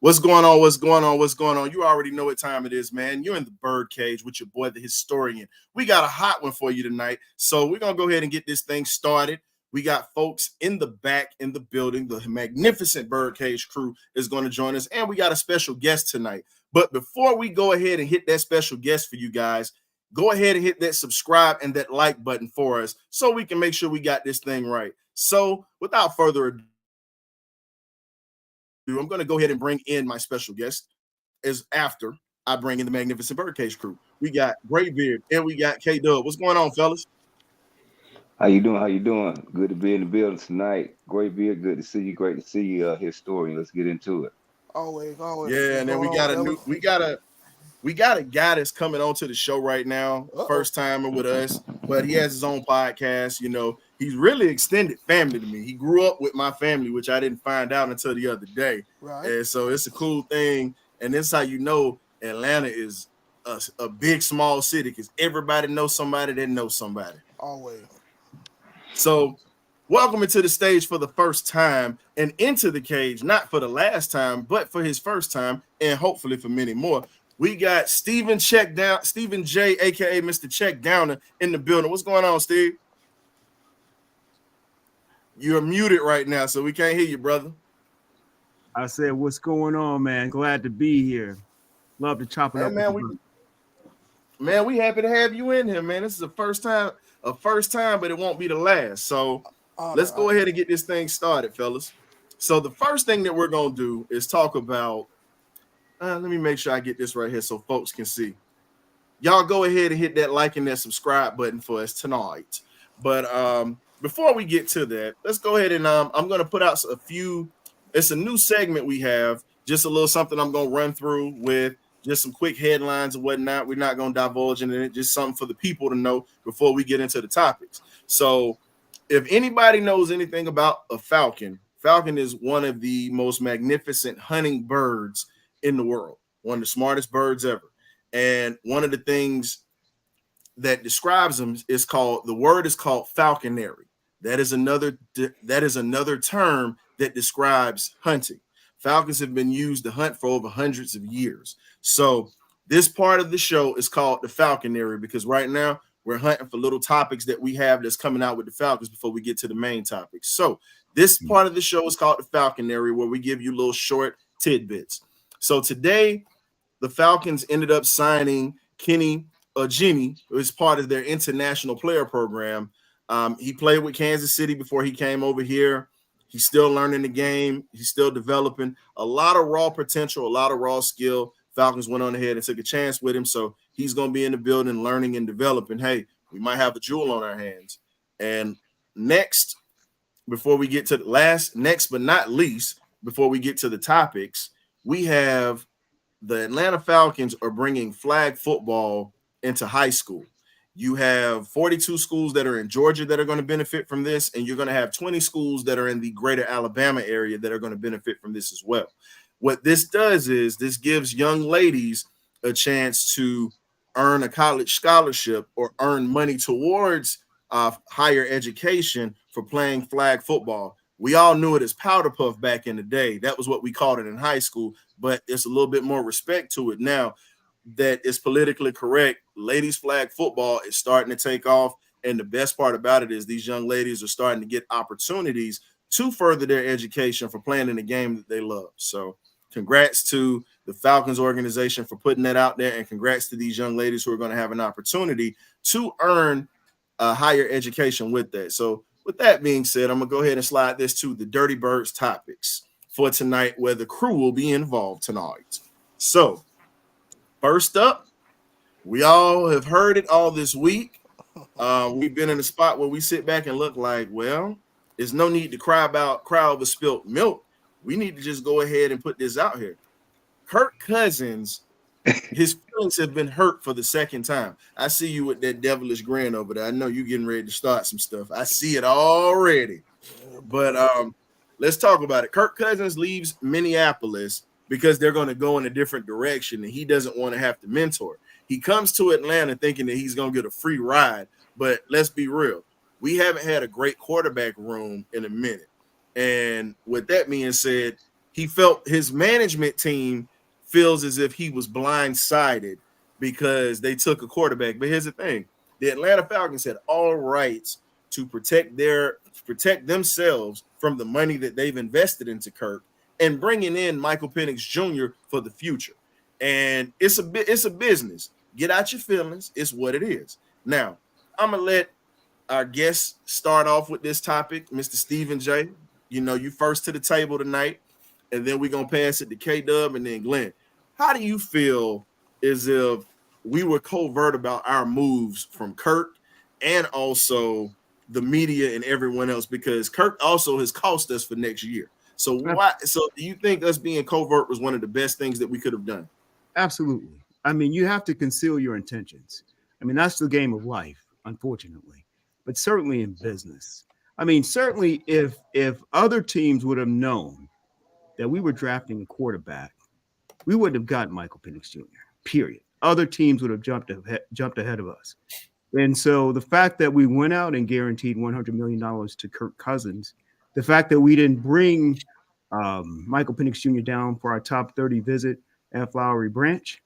What's going on? What's going on? What's going on? You already know what time it is, man. You're in the BirdCage with your boy, the historian. We got a hot one for you tonight. So we're going to go ahead and get this thing started. We got folks in the back in the building. The magnificent BirdCage crew is going to join us. And we got a special guest tonight. But before we go ahead and hit that special guest for you guys, go ahead and hit that subscribe and that like button for us so we can make sure we got this thing right. So without further ado, I'm going to go ahead and bring in my special guest as after I bring in the magnificent BirdCage crew. We got Graybeard and we got K-Dub. What's going on, fellas? How you doing? How you doing? Good to be in the building tonight. Graybeard, good to see you. Great to see you, historian. Let's get into it. Always. Yeah, and then we got a guy that's coming onto the show right now, first timer with us, but he has his own podcast. You know, he's really extended family to me. He grew up with my family, which I didn't find out until the other day. Right. And so it's a cool thing. And that's how you know Atlanta is a big, small city because everybody knows somebody that knows somebody. Always. So welcome into the stage for the first time and into the cage, not for the last time, but for his first time and hopefully for many more. We got Stephen J, aka Mr. Check Downer, in the building. What's going on, Steve? You're muted right now, so we can't hear you, brother. I said, what's going on, man? Glad to be here. Love to chop it up. Man, we happy to have you in here, man. This is a first time, but it won't be the last. So let's go ahead and get this thing started, fellas. So the first thing that we're going to do is talk about, let me make sure I get this right here so folks can see. Y'all go ahead and hit that like and that subscribe button for us tonight. But before we get to that, let's go ahead and I'm going to put out a few. It's a new segment we have, just a little something I'm going to run through with just some quick headlines and whatnot. We're not going to divulge into it, just something for the people to know before we get into the topics. So if anybody knows anything about a falcon, falcon is one of the most magnificent hunting birds in the world, one of the smartest birds ever. And one of the things that describes them is called, the word is called falconry. That is another term that describes hunting. Falcons have been used to hunt for over hundreds of years. So this part of the show is called the falconry because right now we're hunting for little topics that we have that's coming out with the Falcons before we get to the main topics. So this part of the show is called the falconry, where we give you little short tidbits. So today, the Falcons ended up signing Kenny Jenny as part of their international player program. He played with Kansas City before he came over here. He's still learning the game. He's still developing. A lot of raw potential, a lot of raw skill. Falcons went on ahead and took a chance with him. So he's going to be in the building learning and developing. Hey, we might have a jewel on our hands. And next, before we get to the last, next but not least, before we get to the topics, we have the Atlanta Falcons are bringing flag football into high school. You have 42 schools that are in Georgia that are going to benefit from this, and you're going to have 20 schools that are in the greater Alabama area that are going to benefit from this as well. What this does is this gives young ladies a chance to earn a college scholarship or earn money towards higher education for playing flag football. We all knew it as powder puff back in the day. That was what we called it in high school, but it's a little bit more respect to it now that is politically correct. Ladies flag football is starting to take off. And the best part about it is these young ladies are starting to get opportunities to further their education for playing in the game that they love. So congrats to the Falcons organization for putting that out there. And congrats to these young ladies who are going to have an opportunity to earn a higher education with that. So with that being said, I'm going to go ahead and slide this to the Dirty Birds topics for tonight, where the crew will be involved tonight. So first up, we all have heard it all this week. We've been in a spot where we sit back and look like, well, there's no need to cry over spilt milk. We need to just go ahead and put this out here. Kirk Cousins, his feelings have been hurt for the second time. I see you with that devilish grin over there. I know you're getting ready to start some stuff. I see it already. But let's talk about it. Kirk Cousins leaves Minneapolis because they're going to go in a different direction, and he doesn't want to have to mentor. He comes to Atlanta thinking that he's going to get a free ride, but let's be real. We haven't had a great quarterback room in a minute. And with that being said, he felt his management team feels as if he was blindsided because they took a quarterback. But here's the thing. The Atlanta Falcons had all rights to protect themselves from the money that they've invested into Kirk and bringing in Michael Penix Jr. for the future. And it's a business. Get out your feelings. It's what it is. Now, I'm going to let our guest start off with this topic, Mr. Stephen J. You know, you first to the table tonight, and then we're going to pass it to K-Dub and then Glenn. How do you feel as if we were covert about our moves from Kirk and also the media and everyone else? Because Kirk also has cost us for next year. So do you think us being covert was one of the best things that we could have done? Absolutely. I mean, you have to conceal your intentions. I mean, that's the game of life, unfortunately, but certainly in business. I mean, certainly if other teams would have known that we were drafting a quarterback, we wouldn't have gotten Michael Penix Jr., period. Other teams would have jumped ahead of us. And so the fact that we went out and guaranteed $100 million to Kirk Cousins, the fact that we didn't bring Michael Penix Jr. down for our top 30 visit at Flowery Branch,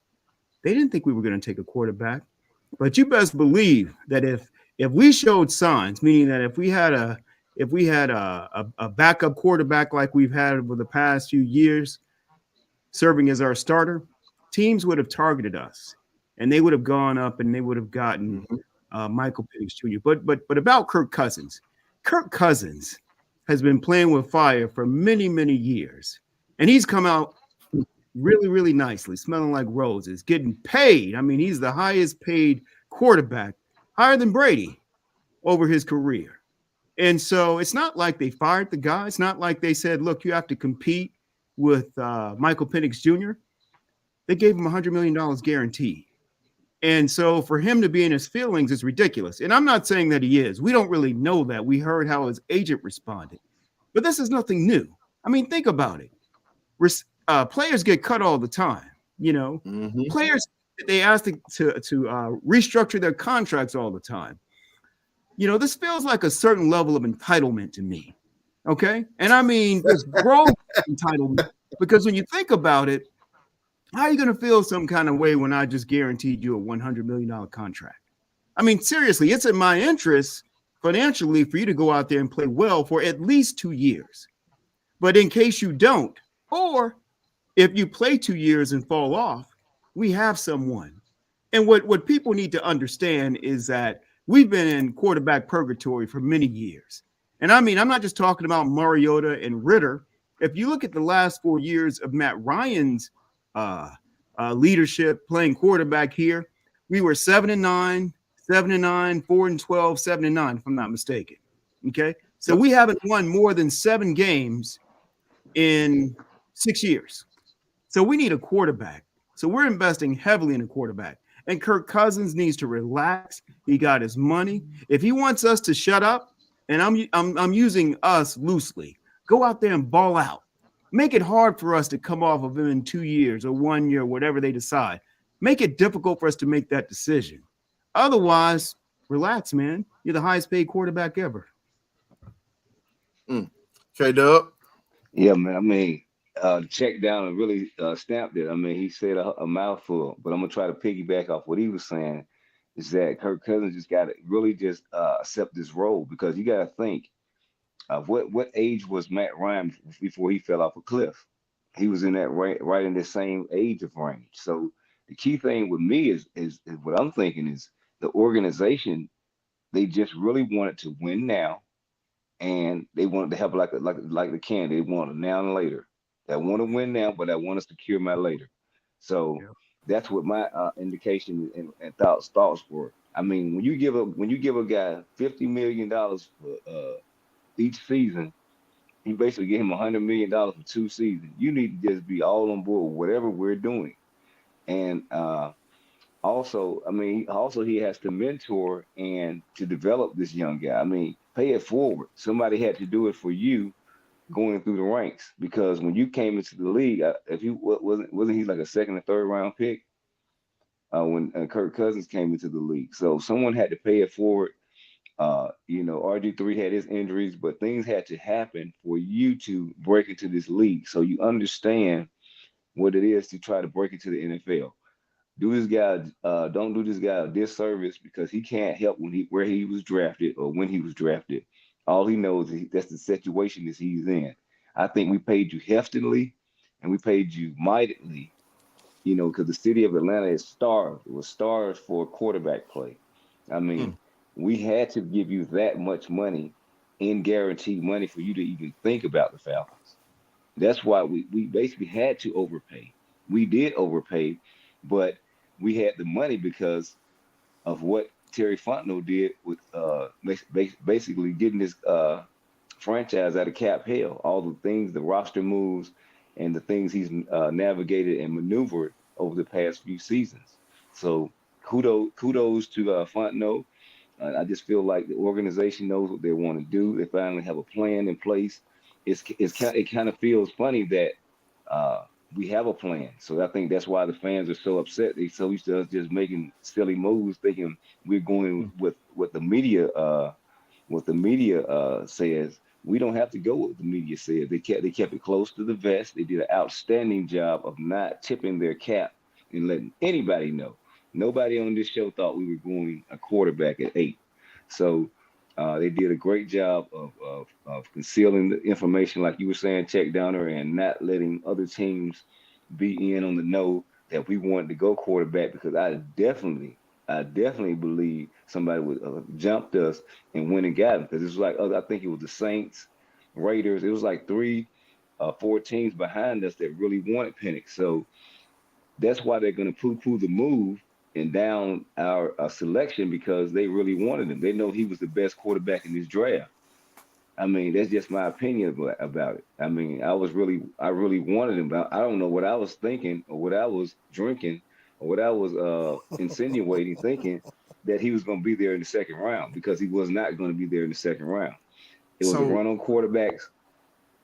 they didn't think we were going to take a quarterback. But you best believe that if we showed signs, meaning that if we had a backup quarterback like we've had over the past few years serving as our starter, teams would have targeted us and they would have gone up and they would have gotten Michael Penix Jr. But about Kirk Cousins has been playing with fire for many, many years. And he's come out really, really nicely, smelling like roses, getting paid. I mean, he's the highest paid quarterback, higher than Brady over his career. And so it's not like they fired the guy. It's not like they said, look, you have to compete with Michael Penix Jr. They gave him $100 million guaranteed. And so for him to be in his feelings is ridiculous. And I'm not saying that he is. We don't really know that. We heard how his agent responded. But this is nothing new. I mean, think about it. Players get cut all the time. Players, they ask to restructure their contracts all the time. This feels like a certain level of entitlement to me. Okay. And I mean, this gross entitlement, because when you think about it, how are you going to feel some kind of way when I just guaranteed you a $100 million contract? I mean, seriously, it's in my interest financially for you to go out there and play well for at least 2 years. But in case you don't, or if you play 2 years and fall off, we have someone. And what people need to understand is that we've been in quarterback purgatory for many years. And I mean, I'm not just talking about Mariota and Ritter. If you look at the last 4 years of Matt Ryan's leadership playing quarterback here, we were 7-9, 7-9, 4-12, 7-9, if I'm not mistaken. Okay. So we haven't won more than 7 games in 6 years. So we need a quarterback. So we're investing heavily in a quarterback. And Kirk Cousins needs to relax. He got his money. If he wants us to shut up, and I'm using us loosely, go out there and ball out. Make it hard for us to come off of him in 2 years or 1 year, whatever they decide. Make it difficult for us to make that decision. Otherwise, relax, man. You're the highest paid quarterback ever. Okay, Dub. Yeah, man. I mean, check down and really stamped it. I mean, he said a mouthful, but I'm gonna try to piggyback off what he was saying. Is that Kirk Cousins just got to really just accept this role, because you got to think of what age was Matt Ryan before he fell off a cliff. He was in that right in the same age of range. So the key thing with me is what I'm thinking is the organization. They just really wanted to win now, and they wanted to have like the can. They want a now and later. They want to win now, but I want to secure my later. So that's what my indication and thoughts were. I mean, when you give a guy $50 million for each season, you basically give him $100 million for 2 seasons. You need to just be all on board with whatever we're doing. And also, I mean, he has to mentor and to develop this young guy. I mean, pay it forward. Somebody had to do it for you going through the ranks, because when you came into the league, if you wasn't he like a second or third round pick when Kirk Cousins came into the league? So someone had to pay it forward. RG3 had his injuries, but things had to happen for you to break into this league. So you understand what it is to try to break into the NFL. Don't do this guy a disservice, because he can't help where he was drafted or when he was drafted. All he knows is that's the situation that he's in. I think we paid you heftily and we paid you mightily, because the city of Atlanta is starved. It was starved for quarterback play. I mean, we had to give you that much money in guaranteed money for you to even think about the Falcons. That's why we basically had to overpay. We did overpay, but we had the money because of what Terry Fontenot did with basically getting this franchise out of cap hell. All the things, the roster moves, and the things he's navigated and maneuvered over the past few seasons. So kudos to Fontenot. I just feel like the organization knows what they want to do. They finally have a plan in place. It kind of feels funny that we have a plan. So I think that's why the fans are so upset. They so used to us just making silly moves, thinking we're going with what the media says. We don't have to go with what the media says. They kept it close to the vest. They did an outstanding job of not tipping their cap and letting anybody know. Nobody on this show thought we were going a quarterback at 8. So they did a great job of concealing the information, like you were saying, check downer, and not letting other teams be in on the know that we wanted to go quarterback, because I definitely believe somebody would have jumped us and went and got him, because it was like I think it was the Saints, Raiders. It was like 3, 4 teams behind us that really wanted Penix. So that's why they're going to poo-poo the move and down our selection, because they really wanted him. They know he was the best quarterback in this draft. I mean, that's just my opinion about it. I mean, I really wanted him, but I don't know what I was thinking or what I was drinking or what I was insinuating, thinking that he was going to be there in the second round because he was not going to be there in the second round. It was a So, run on quarterbacks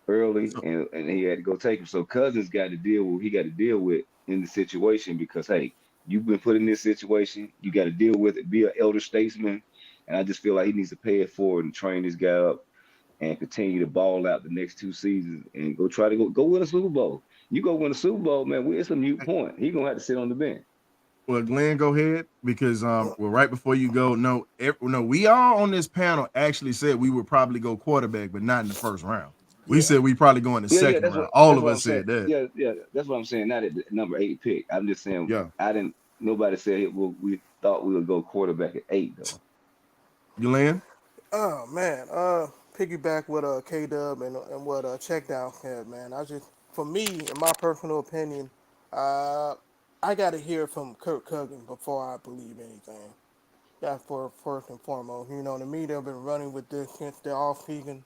early, so and he had to go take him. So Cousins got to deal with what he got to deal with in the situation because hey, you've been put in this situation. You got to deal with it. Be an elder statesman, and I just feel like he needs to pay it forward and train this guy up and continue to ball out the next 2 seasons and go try to go win a Super Bowl. You go win a Super Bowl, man. It's a mute point. He gonna have to sit on the bench. well, Glenn, go ahead because well, right before you go, no, we all on this panel actually said we would probably go quarterback, but not in the first round. We said we probably go in the Yeah, second round. All that's of what I'm us saying. said that. Yeah, that's what I'm saying. Not at the number 8 pick. I'm just saying Yeah, I didn't. Nobody said we thought we would go quarterback at 8 though. Glenn. Oh man, piggyback with K Dub and what Check Down had, man. For me, in my personal opinion, uh, I got to hear from Kirk Cousins before I believe anything. That's for first and foremost. You know, the media have been running with this since the off season,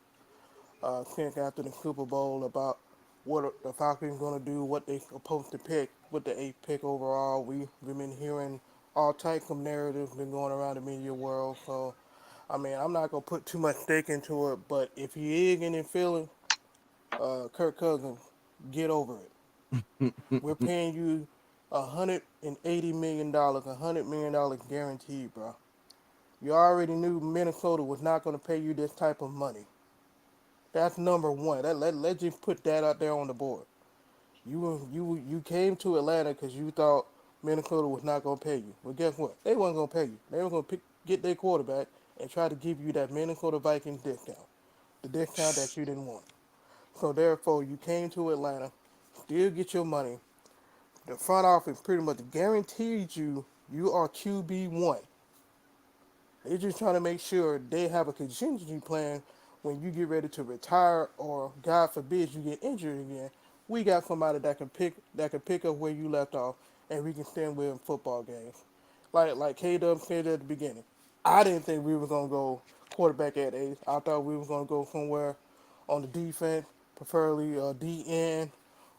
since after the Super Bowl about what the Falcons going to do, what they supposed to pick with the eighth pick overall. We've been hearing all types of narratives been going around the media world. So, I mean, I'm not gonna put too much stake into it, but if he is getting feeling, Kirk Cousins, get over it. We're paying you $180 million, $100 million guaranteed, bro. You already knew Minnesota was not going to pay you this type of money. That's number one. Let's just put that out there on the board. You came to Atlanta because you thought Minnesota was not going to pay you. Well, guess what? They weren't going to pay you. They were going to get their quarterback and try to give you that Minnesota Vikings discount, the discount that you didn't want. So therefore, you came to Atlanta, still get your money. The front office pretty much guaranteed you are QB1. They're just trying to make sure they have a contingency plan when you get ready to retire or God forbid you get injured again. We got somebody that can pick up where you left off and we can stand with in football games. Like K Dub said at the beginning. I didn't think we were gonna go quarterback at 8. I thought we were gonna go somewhere on the defense, preferably DN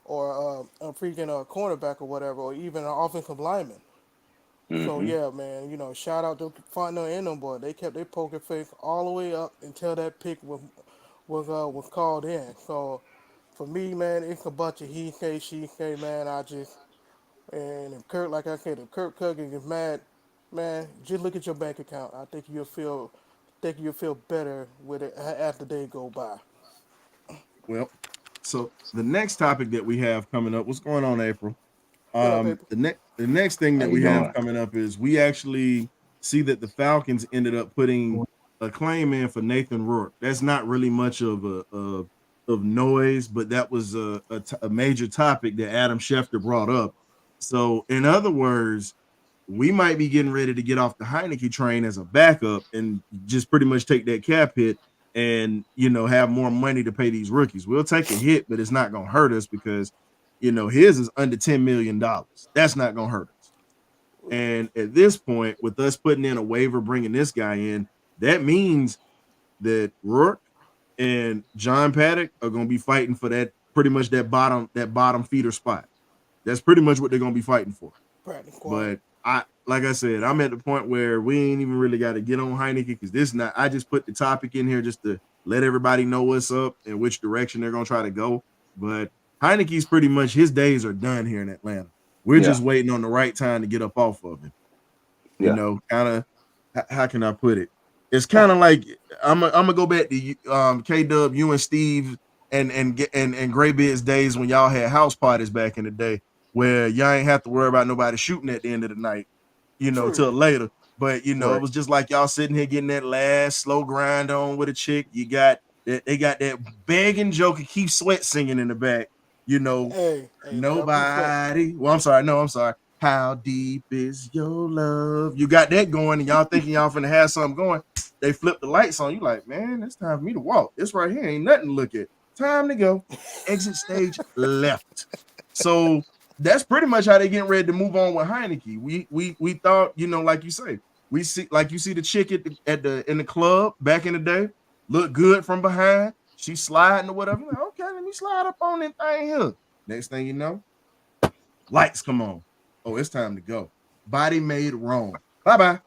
or a freaking cornerback or whatever, or even an offensive lineman. So Hmm. yeah, man, shout out to Fontenot and them boy. They kept their poker face all the way up until that pick was called in. So for me, man, it's a bunch of he say she say, man. And if Kirk, like I said, if Kirk Cousins is mad, man, just look at your bank account. I think you'll feel better with it after they go by. Well, so the next topic that we have coming up, what's going on, April? What up, April? The next thing How that you we have doing? coming up is we actually see that the Falcons ended up putting a claim in for Nathan Rourke. That's not really much of of noise, but that was a major topic that Adam Schefter brought up. So, in other words, we might be getting ready to get off the Heinicke train as a backup and just pretty much take that cap hit and have more money to pay these rookies. We'll take a hit, but it's not going to hurt us because his is under $10 million. That's not going to hurt us. And at this point, with us putting in a waiver, bringing this guy in, that means that Rourke and John Paddock are going to be fighting for that pretty much that bottom feeder spot. That's pretty much what they're going to be fighting for. Practice squad. But like I said, I'm at the point where we ain't even really got to get on Heinicke because this not. I just put the topic in here just to let everybody know what's up and which direction they're gonna try to go. But Heinicke's pretty much his days are done here in Atlanta. We're Yeah, just waiting on the right time to get up off of him. yeah. Kind of. How can I put it? It's kind of like I'm gonna go back to K Dub, you and Steve and Gray Beard's days when y'all had house parties back in the day where y'all ain't have to worry about nobody shooting at the end of the night, True. till later. But it Right. was just like y'all sitting here getting that last slow grind on with a chick. You got that they got that begging joker Keith Sweat singing in the back, you know, Hey, let up, keep sweating. nobody. Well, I'm sorry, no, I'm sorry. How deep is your love? You got that going, and y'all thinking y'all finna have something going. They flip the lights on you, like, man, it's time for me to walk. This right here ain't nothing to look at. Time to go. Exit stage left. So that's pretty much how they getting ready to move on with Heinicke. We thought, like you say, we see like you see the chick in the club back in the day. look good from behind. She's sliding or whatever. Like, okay, let me slide up on that thing here. Next thing you know, lights come on. Oh, it's time to go. Body made wrong. Bye-bye.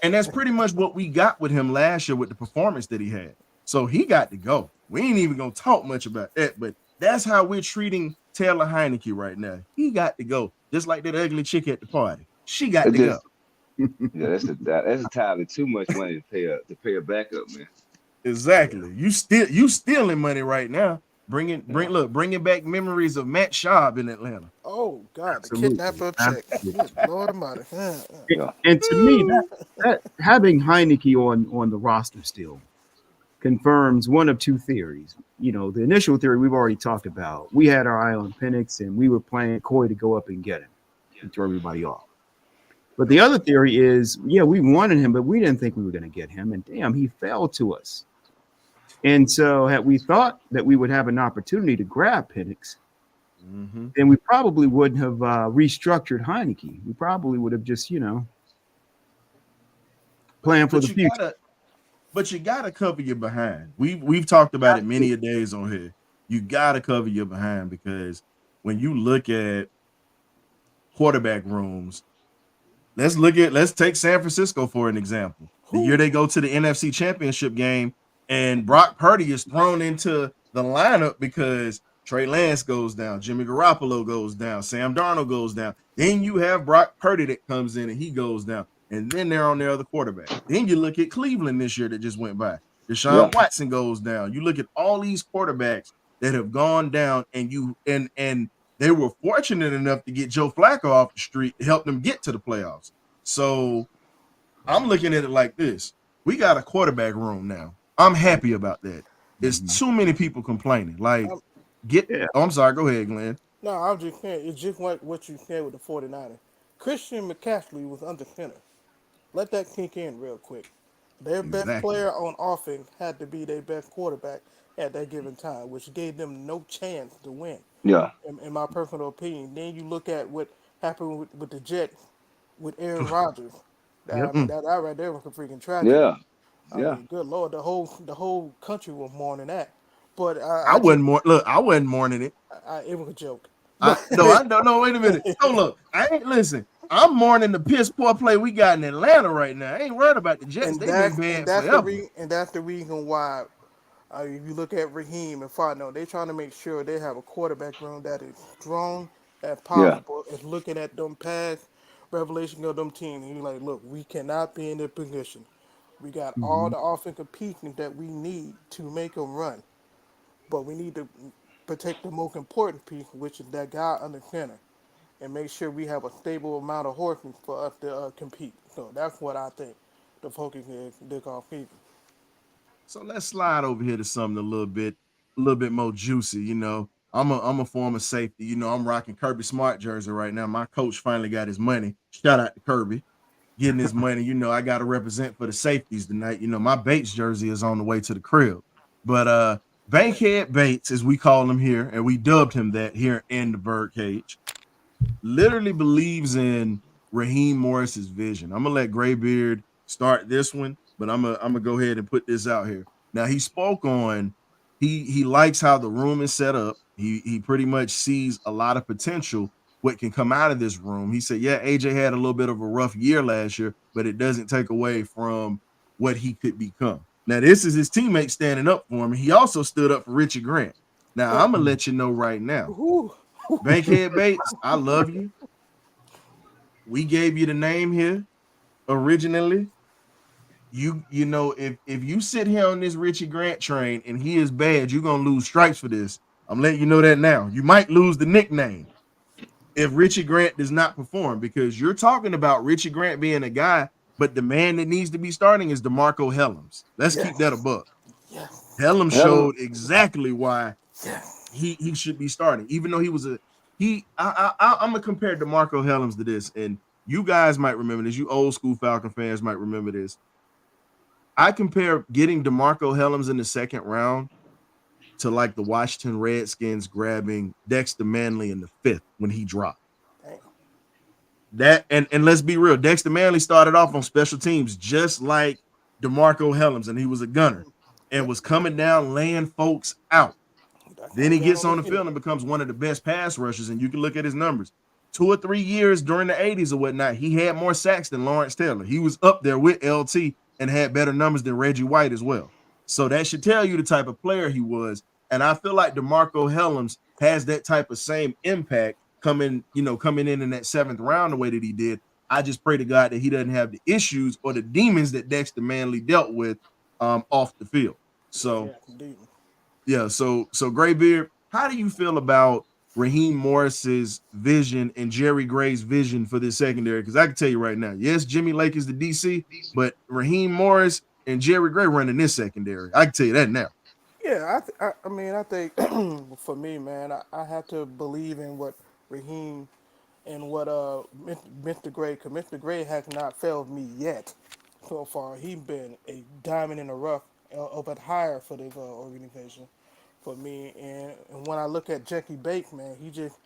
And that's pretty much what we got with him last year with the performance that he had. So he got to go. We ain't even going to talk much about that, but that's how we're treating Taylor Heinicke right now. He got to go. Just like that ugly chick at the party. She got to go. Yeah, that's entirely too much money to pay a backup, man. Exactly. You stealing money right now. Bringing back memories of Matt Schaub in Atlanta. Oh God, Absolutely. the kidnapper check. Good Lord Almighty. Yeah. And to me, that having Heinicke on the roster still confirms one of two theories. You know, the initial theory we've already talked about. We had our eye on Penix, and we were playing coy to go up and get him and throw everybody off. But the other theory is, yeah, we wanted him, but we didn't think we were going to get him, and damn, he fell to us. And so had we thought that we would have an opportunity to grab Penix, then we probably wouldn't have restructured Heinicke. We probably would have just, planned for the future. But you got to cover your behind. We've talked about it many a days on here. You got to cover your behind because when you look at quarterback rooms, let's take San Francisco for an example. The year they go to the NFC Championship game and Brock Purdy is thrown into the lineup because Trey Lance goes down, Jimmy Garoppolo goes down, Sam Darnold goes down. Then you have Brock Purdy that comes in and he goes down. And then they're on their other quarterback. Then you look at Cleveland this year that just went by. Deshaun Watson goes down. You look at all these quarterbacks that have gone down, and they were fortunate enough to get Joe Flacco off the street to help them get to the playoffs. So I'm looking at it like this. We got a quarterback room now. I'm happy about that. There's too many people complaining. Like, I'm sorry. Go ahead, Glenn. No, I'm just saying, it's just like what you said with the 49ers. Christian McCaffrey was under center. Let that kick in real quick. Their best player on offense had to be their best quarterback at that given time, which gave them no chance to win. Yeah. In my personal opinion. Then you look at what happened with the Jets with Aaron Rodgers. I mean, that right there was a freaking tragedy. Yeah. I mean, good Lord, the whole country was mourning that. But I wasn't mourning it. It was a joke. No, wait a minute. Hold up. I'm mourning the piss poor play we got in Atlanta right now. I ain't worried about the Jets. They've been bad forever. And that's the reason why, if you look at Raheem and Farno, they're trying to make sure they have a quarterback room that is strong as possible. And looking at them past revelation of them teams, and you're like, look, we cannot be in this position. We got all the offensive pieces that we need to make them run. But we need to protect the most important piece, which is that guy under center, and make sure we have a stable amount of horses for us to compete. So that's what I think the focus is this off season. So let's slide over here to something a little bit more juicy. I'm a former safety. I'm rocking Kirby Smart jersey right now. My coach finally got his money. Shout out to Kirby getting his money. I got to represent for the safeties tonight. My Bates jersey is on the way to the crib. But Bankhead Bates, as we call him here, and we dubbed him that here in the BirdCage, literally believes in Raheem Morris's vision. I'm gonna let Graybeard start this one, but I'm gonna go ahead and put this out here. Now he spoke on he likes how the room is set up. He pretty much sees a lot of potential what can come out of this room. He said, yeah, AJ had a little bit of a rough year last year, but it doesn't take away from what he could become. Now, this is his teammate standing up for him. He also stood up for Richard Grant. Now, I'm going to let you know right now. Bankhead Bates, I love you. We gave you the name here originally. If you sit here on this Richard Grant train and he is bad, you're going to lose stripes for this. I'm letting you know that now. You might lose the nickname if Richard Grant does not perform, because you're talking about Richard Grant being a guy, but the man that needs to be starting is DeMarco Hellams. Let's keep that a buck. Hellams showed exactly why he should be starting, even though he was I'm gonna compare DeMarco Hellams to this, and you guys might remember this. You old school Falcon fans might remember this. I compare getting DeMarco Hellams in the second round to like the Washington Redskins grabbing Dexter Manley in the fifth when he dropped. That and let's be real, Dexter Manley started off on special teams just like DeMarco Hellams, and he was a gunner. and was coming down, laying folks out. That Then came he down gets on the on the field. field and becomes one of the best pass rushers. And you can look at his numbers. 2 or 3 years during the 80s or whatnot, he had more sacks than Lawrence Taylor. He was up there with LT and had better numbers than Reggie White as well. So that should tell you the type of player he was. And I feel like DeMarco Hellams has that type of same impact coming in that seventh round the way that he did. I just pray to God that he doesn't have the issues or the demons that Dexter Manley dealt with off the field. Yeah, So yeah, indeed. yeah, so Graybeard, how do you feel about Raheem Morris's vision and Jerry Gray's vision for this secondary? Because I can tell you right now, yes, Jimmy Lake is the DC, but Raheem Morris and Jerry Gray running this secondary. I can tell you that now. Yeah, I mean, I think for me, man, I have to believe in what Raheem and what Mr. Gray, because Mr. Gray has not failed me yet so far. He's been a diamond in the rough, but higher for this organization for me. And when I look at Jackie Bake, man, he just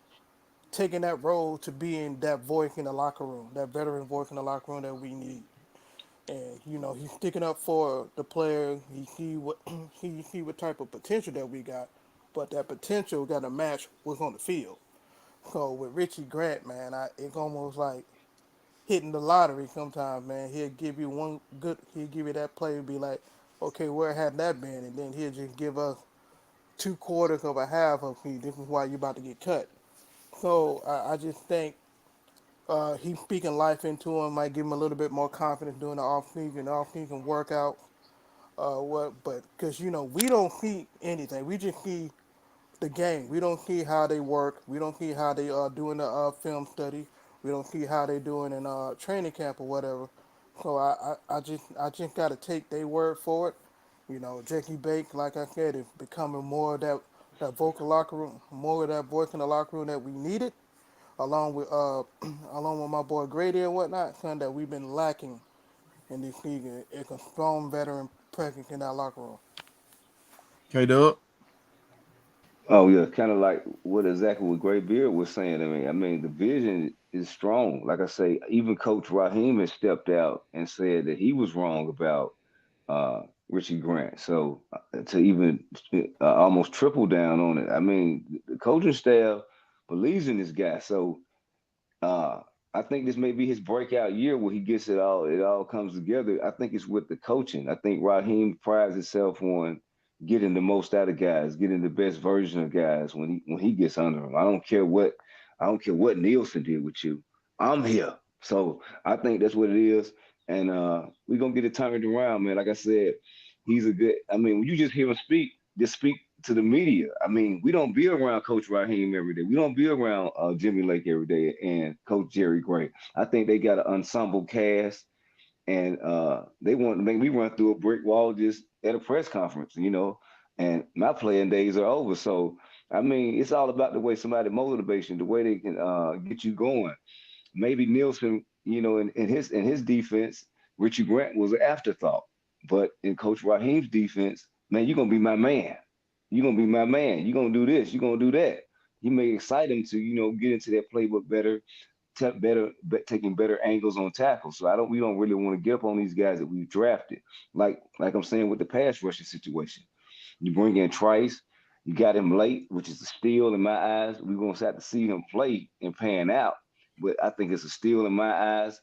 taking that role to being that voice in the locker room, that veteran voice in the locker room that we need. And he's sticking up for the player. He see what he see what type of potential that we got, but that potential got to match what's on the field. So with Richie Grant, man, it's almost like hitting the lottery. Sometimes, man, he'll give you he'll give you that play and be like, okay, where had that been? And then he'll just give us 2/4 of a half of, hey, this is why you're about to get cut. So I just think he's speaking life into him, might give him a little bit more confidence during the off-season workout. But because we don't see anything, we just see the game. We don't see how they work. We don't see how they are doing the film study. We don't see how they doing in training camp or whatever. So I just got to take their word for it. Jackie Bake, like I said, is becoming more of that vocal locker room, more of that voice in the locker room that we needed, along with along with my boy Grady and whatnot, son, that we've been lacking in this league. It's a strong veteran presence in that locker room. K Dub. Oh yeah, kind of like what exactly what Gray Beard was saying. I mean, the vision is strong. Like I say, even Coach Raheem has stepped out and said that he was wrong about Richie Grant. So to even almost triple down on it, I mean, the coaching staff believes in this guy. So uh, I think this may be his breakout year where he gets it all. It all comes together. I think it's with the coaching. I think Raheem prides himself on getting the most out of guys, getting the best version of guys when he gets under them. I don't care what Nielsen did with you. I'm here. So I think that's what it is, and we're gonna get it turned around, man. Like I said, he's a good. I mean, when you just hear him speak, just speak to the media. I mean, we don't be around Coach Raheem every day. We don't be around Jimmy Lake every day and Coach Jerry Gray. I think they got an ensemble cast, and they want to make me run through a brick wall just at a press conference. And my playing days are over. So I mean, it's all about the way somebody motivation, the way they can get you going. Maybe Nielsen, in his defense, Richie Grant was an afterthought. But in Coach Raheem's defense, man, you're gonna be my man. You're gonna be my man. You're gonna do this. You're gonna do that. He may excite him to, get into that playbook better, taking better angles on tackles. So we don't really want to get up on these guys that we've drafted. Like I'm saying with the pass rushing situation. You bring in Trice, you got him late, which is a steal in my eyes. We're gonna have to see him play and pan out. But I think it's a steal in my eyes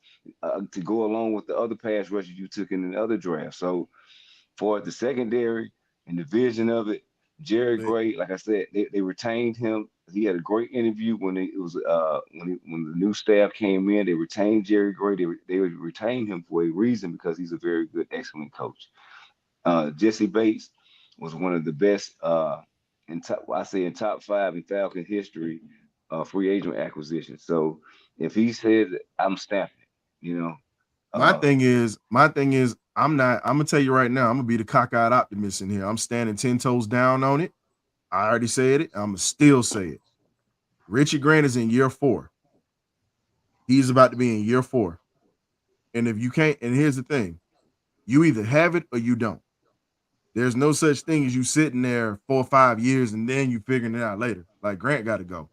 to go along with the other pass rushes you took in the other draft. So for the secondary and the vision of it, Jerry Gray, like I said, they retained him. He had a great interview when the new staff came in. They retained Jerry Gray. They retained him for a reason because he's a very good, excellent coach. Jesse Bates was one of the best in top five in Falcon history, free agent acquisition. So if he says it, I'm stamping it. My Uh, thing is, I'm gonna tell you right now, I'm gonna be the cockeyed optimist in here. I'm standing 10 toes down on it. I already said it. I'm gonna still say it. Richie Grant is in year 4. He's about to be in year 4. And if you can't, and here's the thing, you either have it or you don't. There's no such thing as you sitting there 4 or 5 years and then you figuring it out later. Like Grant got to go.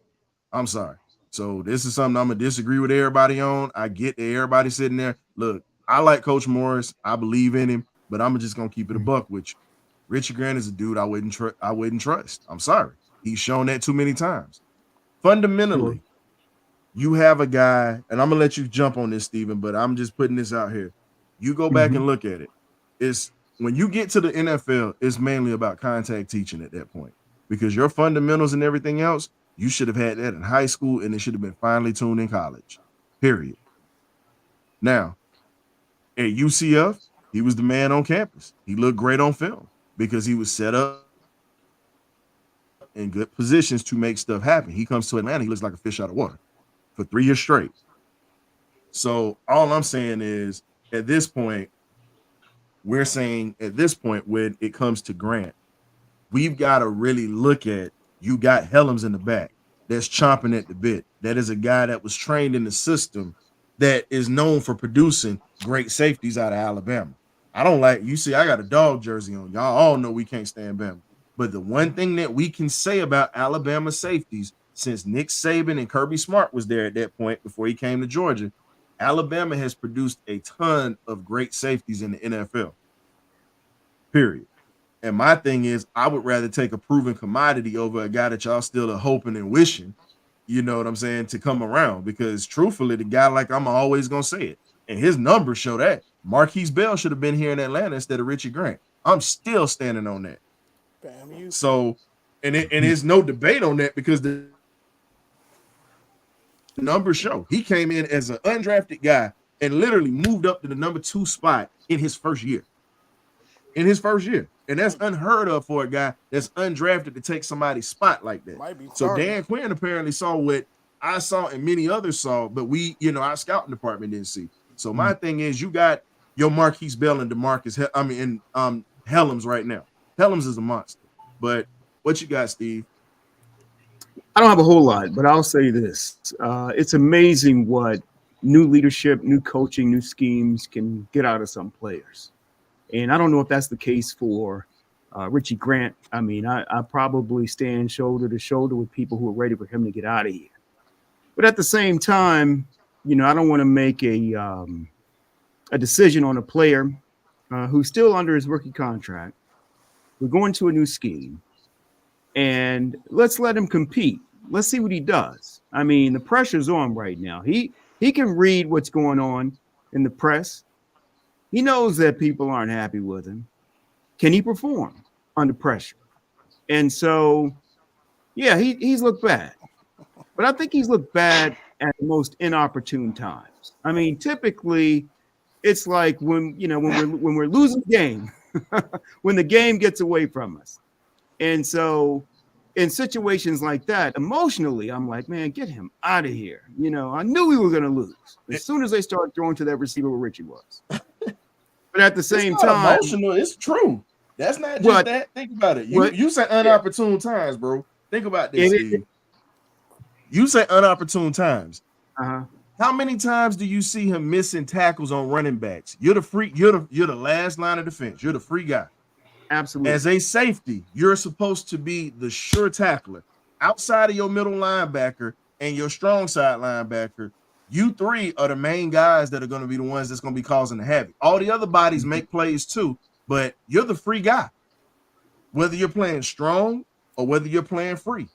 I'm sorry. So this is something I'm gonna disagree with everybody on. I get that everybody sitting there. Look, I like Coach Morris. I believe in him, but I'm just gonna keep it a buck with you. Richie Grant is a dude I wouldn't trust. I'm sorry. He's shown that too many times. Fundamentally, you have a guy, and I'm gonna let you jump on this, Steven, but I'm just putting this out here. You go back and look at it. It's when you get to the NFL, it's mainly about contact teaching at that point. Because your fundamentals and everything else, you should have had that in high school, and it should have been finely tuned in college. Period. Now, at UCF, he was the man on campus. He looked great on film because he was set up in good positions to make stuff happen. He comes to Atlanta, he looks like a fish out of water for 3 years straight. So all I'm saying is, at this point, we're saying at this point, when it comes to Grant, we've got to really look at, you got Helms in the back that's chomping at the bit. That is a guy that was trained in the system that is known for producing great safeties out of Alabama. I don't like, you see, I got a dog jersey on. Y'all all know we can't stand Bama. But the one thing that we can say about Alabama safeties, since Nick Saban and Kirby Smart was there at that point before he came to Georgia, Alabama has produced a ton of great safeties in the NFL. Period. And my thing is, I would rather take a proven commodity over a guy that y'all still are hoping and wishing, you know what I'm saying, to come around. Because truthfully, the guy, like I'm always going to say it, and his numbers show that. Marquise Bell should have been here in Atlanta instead of Richie Grant. I'm still standing on that. So, and there's no debate on that because the numbers show he came in as an undrafted guy and literally moved up to the number 2 spot in his first year. And that's unheard of for a guy that's undrafted to take somebody's spot like that. So Dan Quinn apparently saw what I saw and many others saw, but we, our scouting department didn't see. So my thing is, you got your Marquise Bell and Helms right now. Helms is a monster. But what you got, Steve? I don't have a whole lot, but I'll say this. It's amazing what new leadership, new coaching, new schemes can get out of some players. And I don't know if that's the case for Richie Grant. I mean, I probably stand shoulder to shoulder with people who are ready for him to get out of here. But at the same time, I don't want to make a decision on a player who's still under his rookie contract. We're going to a new scheme, and let's let him compete. Let's see what he does. I mean, the pressure's on right now. He can read what's going on in the press. He knows that people aren't happy with him. Can he perform under pressure? And so, yeah, he's looked bad. But I think he's looked bad at the most inopportune times. I mean, typically, it's like when we're losing the game, when the game gets away from us. And so in situations like that, emotionally, I'm like, man, get him out of here. I knew we were going to lose as soon as they started throwing to that receiver where Richie was. But at the same time, emotional, it's true. That's not just that. Think about it. You say unopportune times, bro. Think about this, Steve. You say unopportune times. How many times do you see him missing tackles on running backs? You're the last line of defense. You're the free guy. Absolutely. As a safety, you're supposed to be the sure tackler. Outside of your middle linebacker and your strong side linebacker, you three are the main guys that are going to be the ones that's going to be causing the havoc. All the other bodies make plays too, but you're the free guy. Whether you're playing strong or whether you're playing free.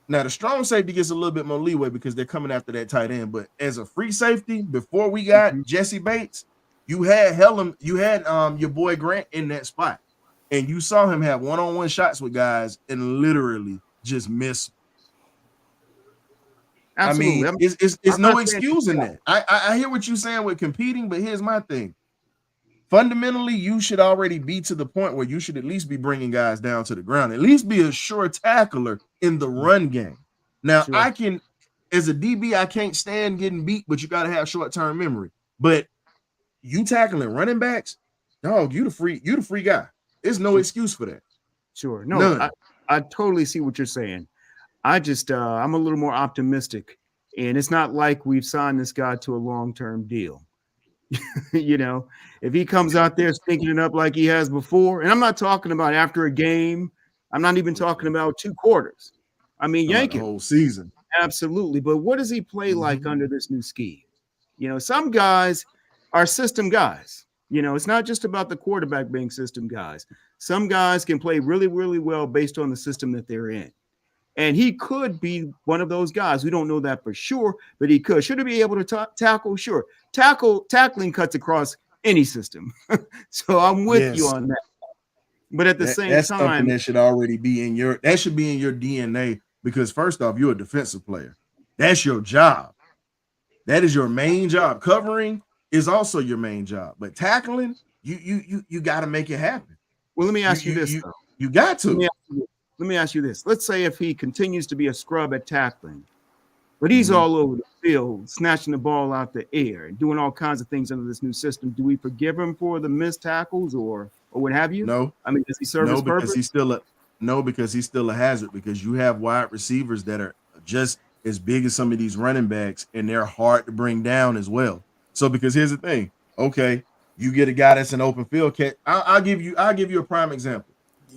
Now, the strong safety gets a little bit more leeway because they're coming after that tight end. But as a free safety, before we got Jesse Bates, you had your boy Grant in that spot. And you saw him have one-on-one shots with guys and literally just miss. Absolutely. I mean, it's no excuse in that. I hear what you're saying with competing, but here's my thing. Fundamentally, you should already be to the point where you should at least be bringing guys down to the ground, at least be a sure tackler in the run game. Now, sure. I can, as a DB, I can't stand getting beat, but you got to have short-term memory. But you tackling running backs, dog, you the free guy. There's no excuse for that. Sure. No, I totally see what you're saying. I just, I'm a little more optimistic, and it's not like we've signed this guy to a long-term deal. If he comes out there stinking it up like he has before, and I'm not talking about after a game, I'm not even talking about 2 quarters. I mean, yank it. Whole season. Absolutely. But what does he play like under this new scheme? Some guys are system guys. You know, it's not just about the quarterback being system guys. Some guys can play really, really well based on the system that they're in. And he could be one of those guys. We don't know that for sure, but he could. Should he be able to tackle? Sure. Tackling cuts across any system. So I'm with you Yes. on that. But at the same That's something time, that should already be in your DNA, because first off, you're a defensive player. That's your job. That is your main job. Covering is also your main job, but tackling, you got to make it happen. well, let me ask you this, though. You got Let to. me ask you this. Let's say if he continues to be a scrub at tackling, but he's Mhm. all over the field, snatching the ball out the air and doing all kinds of things under this new system. Do we forgive him for the missed tackles or what have you? No, I mean, does he serve no, his because purpose? he's still a hazard, because you have wide receivers that are just as big as some of these running backs, and they're hard to bring down as well. So, because here's the thing, okay, you get a guy that's an open field catch. I'll give you a prime example.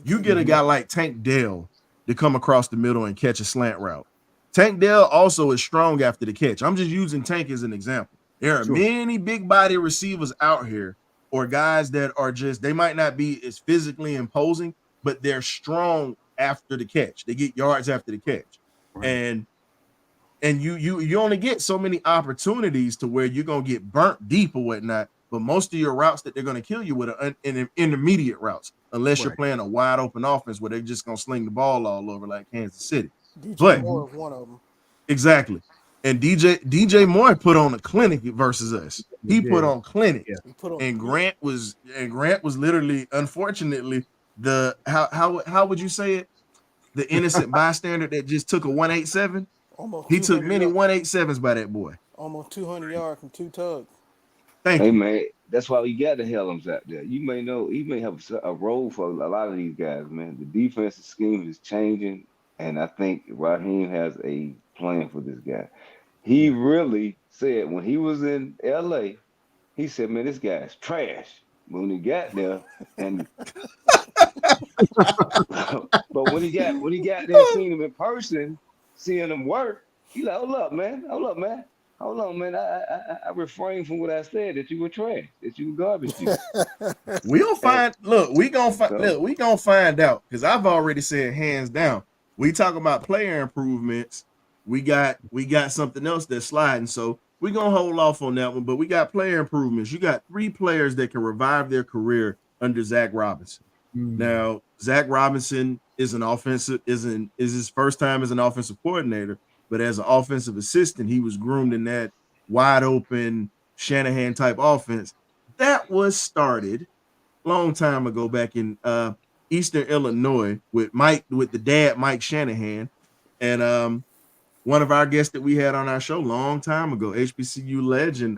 You get a guy like Tank Dell to come across the middle and catch a slant route. Tank Dell also is strong after the catch. I'm just using Tank as an example. There are Sure. many big body receivers out here, or guys that are just, they might not be as physically imposing, but they're strong after the catch. They get yards after the catch. Right. And you only get so many opportunities to where you're gonna get burnt deep or whatnot. But most of your routes that they're gonna kill you with are intermediate routes, unless you're Right. playing a wide open offense where they're just gonna sling the ball all over like Kansas City. DJ But Moore is one of them. exactly. And DJ Moore put on a clinic versus us. He put on clinic. Yeah. He put on And Grant was literally, unfortunately, the how would you say it? The innocent bystander that just took a 187. almost He took 200 many yards, 187s by that boy. almost 200 yards and 2 tugs. Thank Hey you. man, that's why we got the Helms out there. You may know he may have a role for a lot of these guys, man. The defensive scheme is changing, and I think Raheem has a plan for this guy. He really said when he was in LA, he said, "Man, this guy's trash." But when he got there, and but when he got there, seeing him in person, seeing him work, he like, "Hold up, man. Hold up, man. Hold on, man. I refrained from what I said that you were trash, that you were garbage people." We'll And find we gonna find out, because I've already said hands down. We talk about player improvements. We got something else that's sliding. So we're gonna hold off on that one, but we got player improvements. You got 3 players that can revive their career under Zac Robinson. Now, Zac Robinson is his first time as an offensive coordinator, but as an offensive assistant, he was groomed in that wide open Shanahan type offense that was started long time ago back in Eastern Illinois with the dad Mike Shanahan, and one of our guests that we had on our show long time ago, HBCU legend,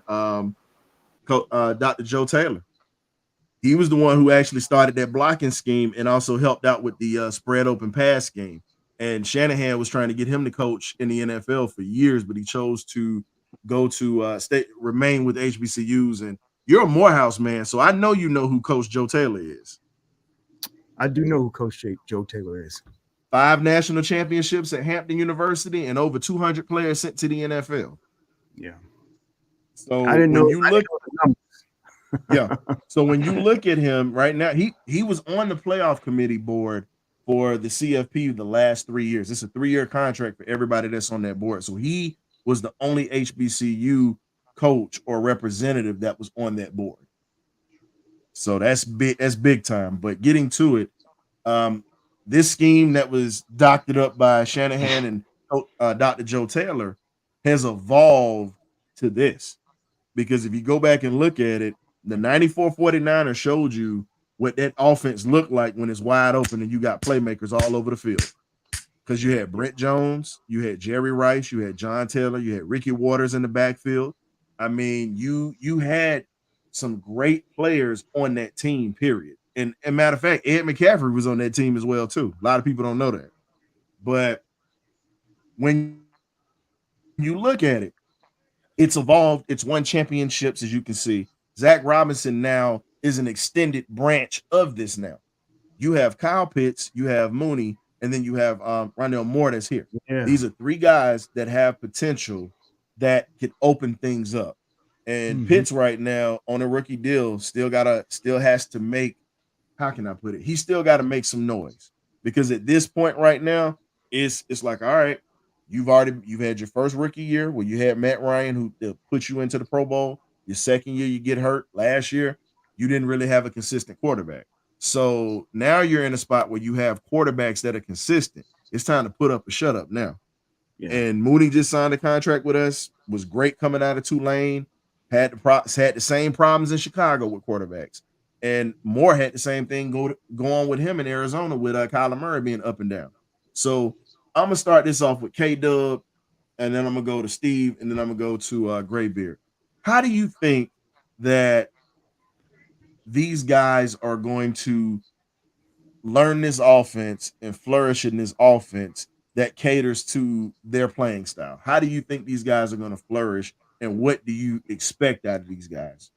Dr. Joe Taylor. He was the one who actually started that blocking scheme and also helped out with the spread open pass game. And Shanahan was trying to get him to coach in the NFL for years, but he chose to go to remain with HBCUs. And you're a Morehouse man, so I know you know who Coach Joe Taylor is. I do know who Coach Joe Taylor is. 5 national championships at Hampton University and over 200 players sent to the NFL. Yeah. So I didn't know. you look, yeah. So when you look at him right now, he was on the playoff committee board for the CFP the last 3 years. It's a 3-year contract for everybody that's on that board. So he was the only HBCU coach or representative that was on that board. So that's big. That's big time. But getting to it, this scheme that was doctored up by Shanahan and Dr. Joe Taylor has evolved to this. Because if you go back and look at it, the 94 49ers showed you what that offense looked like when it's wide open and you got playmakers all over the field. Because you had Brent Jones, you had Jerry Rice, you had John Taylor, you had Ricky Waters in the backfield. I mean, you had some great players on that team, period. And matter of fact, Ed McCaffrey was on that team as well, too. A lot of people don't know that. But when you look at it, it's evolved. It's won championships, as you can see. Zac Robinson now is an extended branch of this now. You have Kyle Pitts, you have Mooney, and then you have Rondell Moore that's here. Yeah. These are 3 guys that have potential that could open things up. And Mhm. Pitts right now on a rookie deal still has to make, how can I put it? He still got to make some noise, because at this point right now, it's like, all right, you've had your first rookie year where you had Matt Ryan who put you into the Pro Bowl. Your second year you get hurt. Last year you didn't really have a consistent quarterback. So now you're in a spot where you have quarterbacks that are consistent. It's time to put up a shut up now. Yeah. And Mooney just signed a contract with us. Was great coming out of Tulane. Had the same problems in Chicago with quarterbacks, and Moore had the same thing go on with him in Arizona with Kyler Murray being up and down. So I'm gonna start this off with K Dub, and then I'm gonna go to Steve, and then I'm gonna go to Graybeard. How do you think that these guys are going to learn this offense and flourish in this offense that caters to their playing style? How do you think these guys are going to flourish, and what do you expect out of these guys?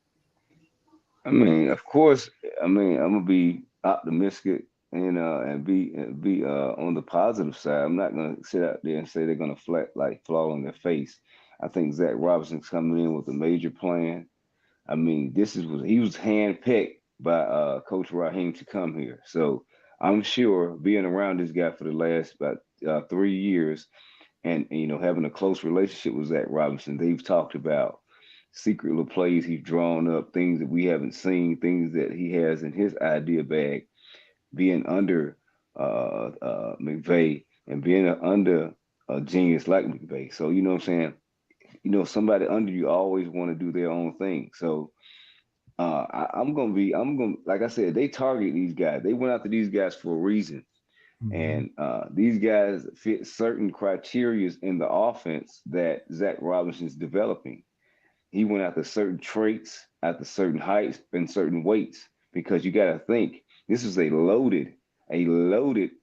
I mean, of course, I mean, I'm gonna be optimistic and be on the positive side. I'm not gonna sit out there and say they're gonna fall on their face. I think Zach Robinson's coming in with a major plan. I mean, he was handpicked by Coach Raheem to come here. So I'm sure being around this guy for the last about 3 years, and having a close relationship with Zach Robinson, they've talked about secret little plays he's drawn up, things that we haven't seen, things that he has in his idea bag, being under McVay and being under a genius like McVay. So you know what I'm saying? Somebody under you always want to do their own thing. So I'm gonna, like I said, they target these guys. They went after these guys for a reason. Mhm. And these guys fit certain criterias in the offense that Zach Robinson's developing. He went after certain traits, after certain heights and certain weights, because you got to think this is a loaded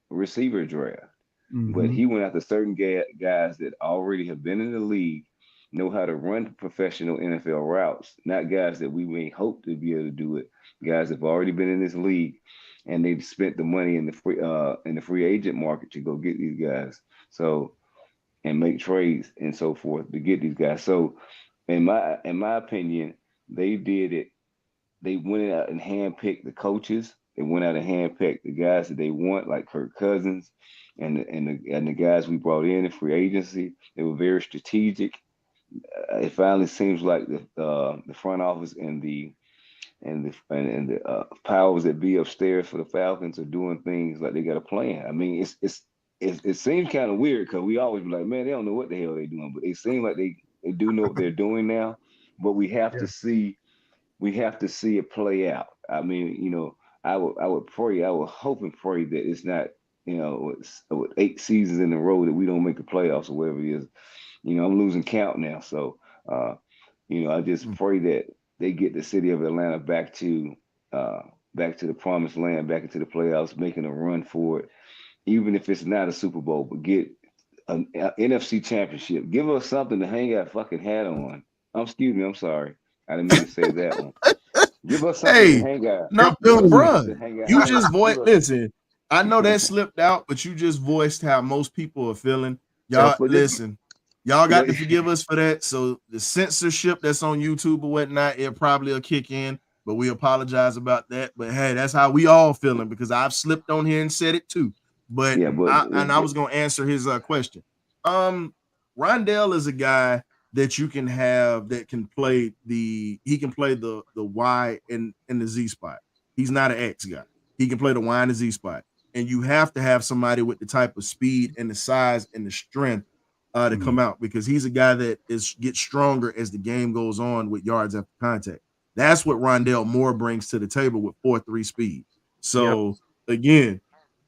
receiver draft. But Mhm. he went after certain guys that already have been in the league, know how to run professional NFL routes, not guys that we may hope to be able to do it. Guys that have already been in this league, and they've spent the money in the free agent market to go get these guys. So and make trades and so forth to get these guys. So in my opinion, they did it. They went out and handpicked the coaches. They went out and handpicked the guys that they want, like Kirk Cousins, and the guys we brought in free agency. They were very strategic. It finally seems like the front office and the powers that be upstairs for the Falcons are doing things like they got a plan. I mean, it seems kind of weird because we always be like, man, they don't know what the hell they're doing, but it seems like they do know what they're doing now. But Yeah. we have to see it play out. I mean, I would pray, I would hope and pray that it's not, with 8 seasons in a row that we don't make the playoffs or whatever it is. I'm losing count now. So, I just Mm. pray that they get the city of Atlanta uh, back to the promised land, back into the playoffs, making a run for it, even if it's not a Super Bowl, but get an NFC championship. Give us something to hang our fucking hat on. Excuse me, I'm sorry. I didn't mean to say that one. Give us something to Hey, hang our no, give us something bruh, to hang our you hat. just Give voiced. us Listen, I know that slipped out, but you just voiced how most people are feeling. Y'all, but this listen, y'all you know got to forgive us for that. So the censorship that's on YouTube or whatnot, it probably will kick in, but we apologize about that. But hey, that's how we all feeling, because I've slipped on here and said it too. But yeah, but I was gonna answer his question. Um, Rondell is a guy that you can have that can play he can play the Y in the Z spot. He's not an X guy. He can play the Y and the Z spot. And you have to have somebody with the type of speed and the size and the strength to Mhm. come out, because he's a guy that gets stronger as the game goes on with yards after contact. That's what Rondell Moore brings to the table with 4.3 speed. Yep. So again,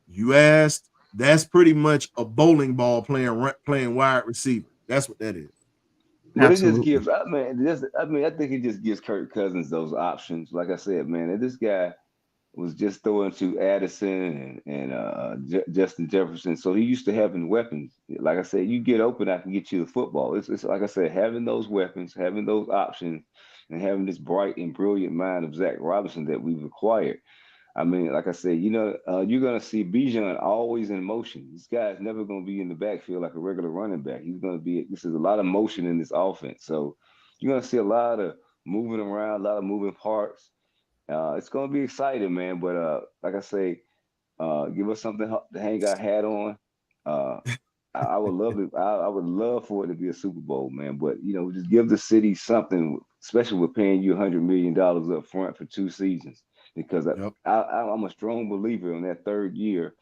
you asked, that's pretty much a bowling ball playing wide receiver. That's what that is. it just Absolutely. gives. I think it just gives Kirk Cousins those options. Like I said, man, if this guy was just throwing to Addison and Justin Jefferson. So he used to having weapons. Like I said, you get open, I can get you the football. It's like I said, having those weapons, having those options, and having this bright and brilliant mind of Zach Robinson that we've acquired. I mean, like I said, you're gonna see Bijan always in motion. This guy's never gonna be in the backfield like a regular running back. He's gonna be. This is a lot of motion in this offense. So you're gonna see a lot of moving around, a lot of moving parts. It's gonna be exciting, man. But like I say, give us something to hang our hat on. Uh, I would love it. I would love for it to be a Super Bowl, man. But just give the city something, especially with paying you $100 million up front for 2 seasons. Because Yep. I'm a strong believer in that third year.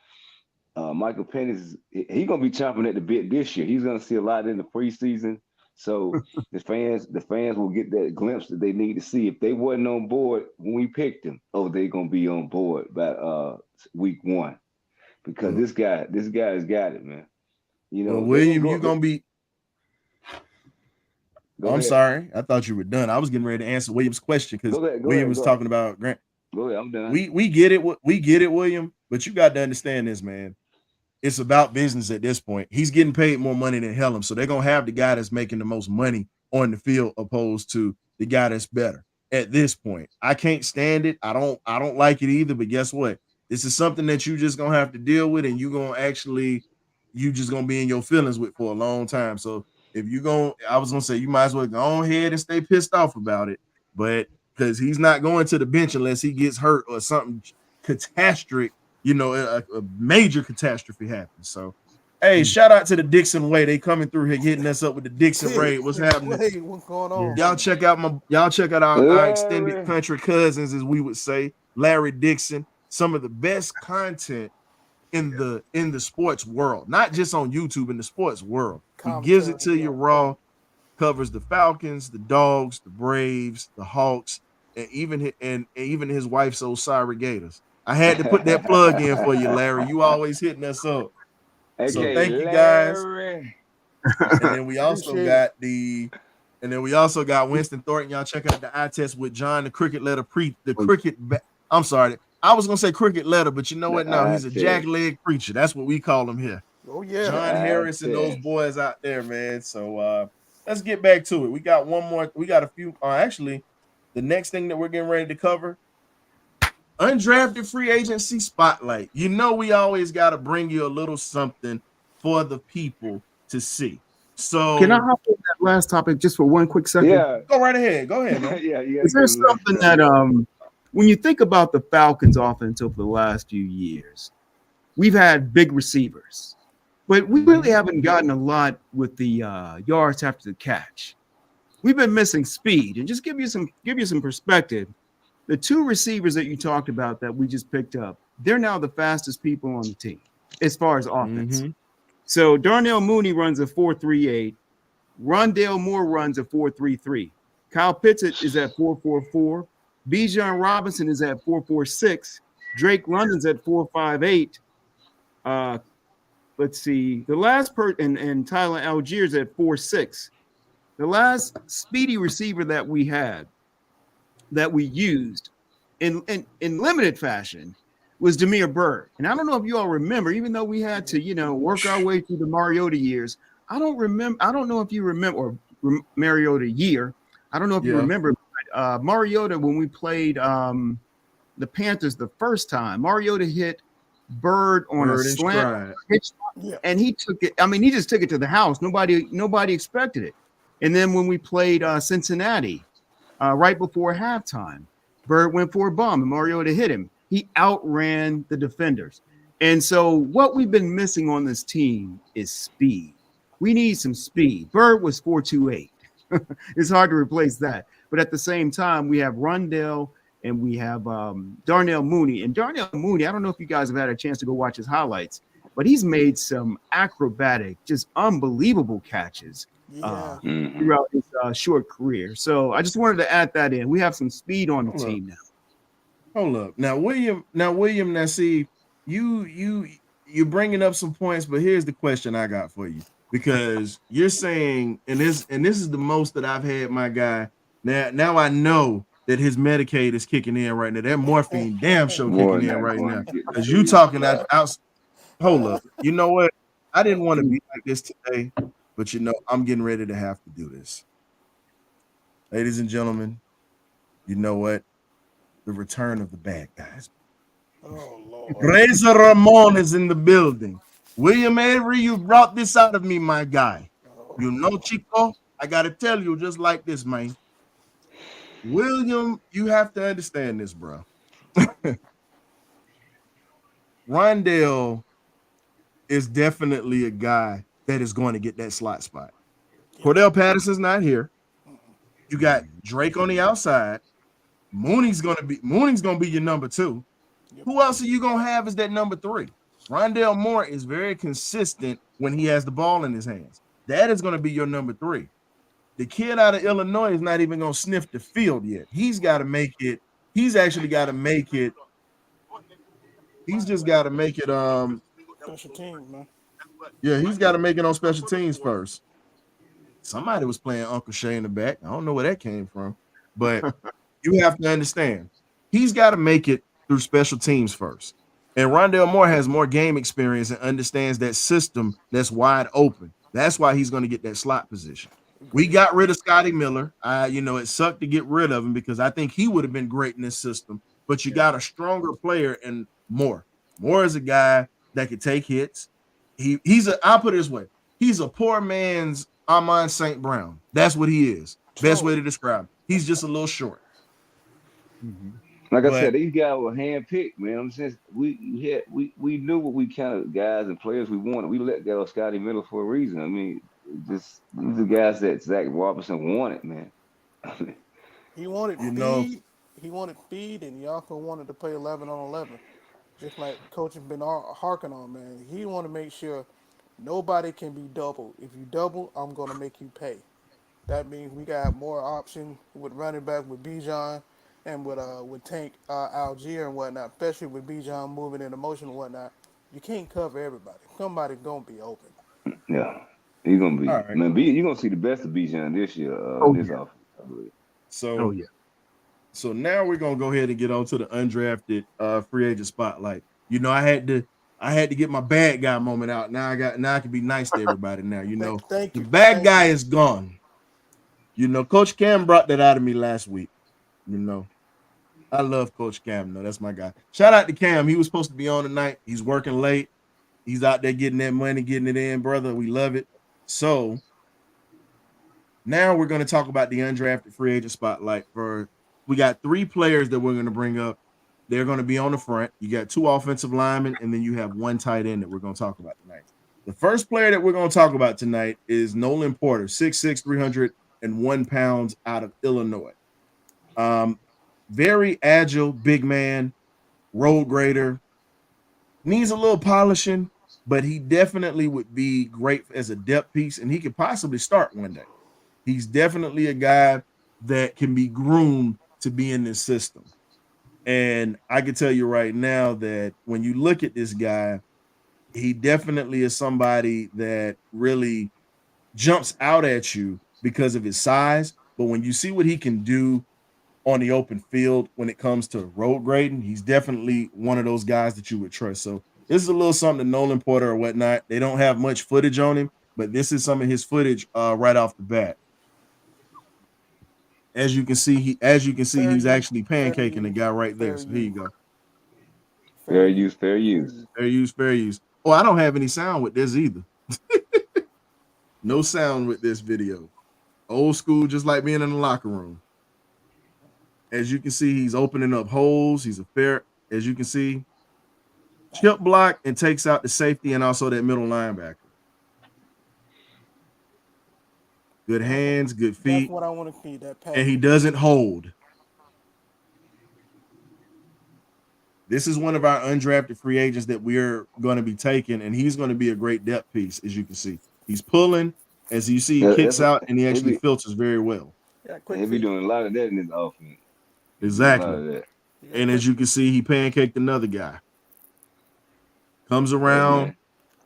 Michael Penix, he's gonna be chomping at the bit this year. He's gonna see a lot in the preseason. So the fans will get that glimpse that they need to see. If they wasn't on board when we picked him, they're gonna be on board by week 1. Because this guy's got it, man. Well, William, you're gonna be. Go ahead. Sorry, I thought you were done. I was getting ready to answer William's question because William was talking about Grant. Go ahead, I'm done. We get it. We get it, William. But you got to understand this, man. It's about business at this point. He's getting paid more money than Helen, so they're gonna have the guy that's making the most money on the field opposed to the guy that's better. At this point, I can't stand it. I don't like it either. But guess what? This is something that you just gonna have to deal with, and you just gonna be in your feelings with for a long time. So if I was gonna say you might as well go ahead and stay pissed off about it, but because he's not going to the bench unless he gets hurt or something catastrophic. A major catastrophe happens. So, hey, shout out to the Dixon Way. They coming through here, hitting us up with the Dixon Raid. What's happening? Hey, what's going on? Y'all check out our extended country cousins, as we would say, Larry Dixon. Some of the best content in the sports world, not just on YouTube, in the sports world. He gives it to you raw. Covers the Falcons, the Dogs, the Braves, the Hawks, and even his wife's old sorry Gators. I had to put that plug in for you, Larry. You always hitting us up. So thank you guys. And then we also got Winston Thornton. Y'all check out the eye test with John, the cricket letter I'm sorry. I was gonna say cricket letter, but you know what? No, he's a jackleg preacher. That's what we call him here. Oh yeah, John Harris and those boys out there, man. So let's get back to it. We got one more. We got a few. Actually, the next thing that we're getting ready to cover. Undrafted free agency spotlight. We always got to bring you a little something for the people to see. So can I hop on that last topic just for one quick second? Yeah, go right ahead. Go ahead, man. yeah. Is there something that when you think about the Falcons offense over the last few years, we've had big receivers, but we really haven't gotten a lot with the yards after the catch. We've been missing speed, and just give you some perspective. The 2 receivers that you talked about that we just picked up, they're now the fastest people on the team as far as offense. Mm-hmm. So Darnell Mooney runs a 4.38. Rondale Moore runs a 4.33. Kyle Pitts is at 4.44. Bijan Robinson is at 4.46. Drake London's at 4.58. Let's see. The last and Tyler Algiers at 4.6. The last speedy receiver that we had, that we used in limited fashion, was Damiere Byrd. And I don't know if you all remember, even though we had to, work our way through the Mariota years. I don't know if you remember, or Mariota year. I don't know if you remember Mariota when we played the Panthers the first time. Mariota hit Byrd on a slant, and he took it. I mean, he just took it to the house. Nobody expected it. And then when we played Cincinnati, right before halftime, Byrd went for a bomb and Mariota hit him. He outran the defenders. And so what we've been missing on this team is speed. We need some speed. Byrd was 4.28. It's hard to replace that. But at the same time, we have Rondale and we have Darnell Mooney. And Darnell Mooney, I don't know if you guys have had a chance to go watch his highlights, but he's made some acrobatic, just unbelievable catches throughout his short career. So I just wanted to add that in. We have some speed on the team now. Hold up. Now, William, see, you're bringing up some points, but here's the question I got for you. Because you're saying, and this is the most that I've had my guy. Now I know that his Medicaid is kicking in right now. That morphine damn sure kicking in right now. Because you talking out. Hold up. You know what? I didn't want to be like this today, but I'm getting ready to have to do this. Ladies and gentlemen, you know what? The return of the bad guys. Oh Lord. Razor Ramon is in the building. William Avery, you brought this out of me, my guy. You know, Chico, I got to tell you just like this, man. William, you have to understand this, bro. Rondale is definitely a guy that is going to get that slot spot. Cordell Patterson's not here. You got Drake on the outside. Mooney's gonna be your number 2. Who else are you gonna have as that number 3? Rondale Moore is very consistent when he has the ball in his hands. That is gonna be your number 3. The kid out of Illinois is not even gonna sniff the field yet. He's got to make it. He's actually got to make it. He's just got to make it. Special teams, man. Yeah, he's got to make it on special teams first. Somebody was playing Uncle Shay in the back. I don't know where that came from, but you have to understand he's got to make it through special teams first. And Rondale Moore has more game experience and understands that system that's wide open. That's why he's going to get that slot position. We got rid of Scotty Miller. It sucked to get rid of him because I think he would have been great in this system. But you got a stronger player and Moore. Moore is a guy that could take hits. I'll put it this way. He's a poor man's Amon St. Brown. That's what he is. Best way to describe him. He's just a little short. Like I said, these guys were handpicked, man. I'm saying we knew what we kind of guys and players we wanted. We let go of Scotty Miller for a reason. I mean, these are guys that Zac Robinson wanted, man. He wanted speed. He wanted speed, and he also wanted to play 11 on 11, just like coach has been harking on, man. He want to make sure nobody can be doubled. If you double, I'm gonna make you pay. That means we got more options with running back with Bijan and with Tank Algier and whatnot, especially with Bijan moving into motion and whatnot. You can't cover everybody. Somebody's gonna be open. Yeah, he's gonna be. Right. Man, you're gonna see the best of Bijan this year. This offense, I believe. So now we're gonna go ahead and get on to the undrafted free agent spotlight. I had to get my bad guy moment out. Now I can be nice to everybody. Now Thank you. The bad guy is gone. Coach Cam brought that out of me last week. I love Coach Cam. No, that's my guy. Shout out to Cam. He was supposed to be on tonight. He's working late. He's out there getting that money, getting it in, brother. We love it. So now we're going to talk about the undrafted free agent spotlight. We got 3 players that we're going to bring up. They're going to be on the front. You got 2 offensive linemen, and then you have 1 tight end that we're going to talk about tonight. The first player that we're going to talk about tonight is Nolan Porter, 6'6", 301 pounds out of Illinois. Very agile, big man, road grader. Needs a little polishing, but he definitely would be great as a depth piece, and he could possibly start one day. He's definitely a guy that can be groomed to be in this system. And I can tell you right now that when you look at this guy, he definitely is somebody that really jumps out at you because of his size. But when you see what he can do on the open field when it comes to road grading, he's definitely one of those guys that you would trust. So this is a little something to Nolan Porter or whatnot. They don't have much footage on him, but this is some of his footage right off the bat. As you can see, he's actually pancaking the guy right there. So here you go. Fair use. Oh, I don't have any sound with this either. No sound with this video. Old school, just like being in the locker room. As you can see, he's opening up holes. As you can see, chip block and takes out the safety and also that middle linebacker. Good hands, good feet. That's what I want to see. That pass. And he doesn't hold. This is one of our undrafted free agents that we're going to be taking, and he's going to be a great depth piece, as you can see. He's pulling. As you see, he kicks out, and he actually filters very well. Yeah, he'll be doing a lot of that in his offense. Exactly. And as you can see, he pancaked another guy. Comes around,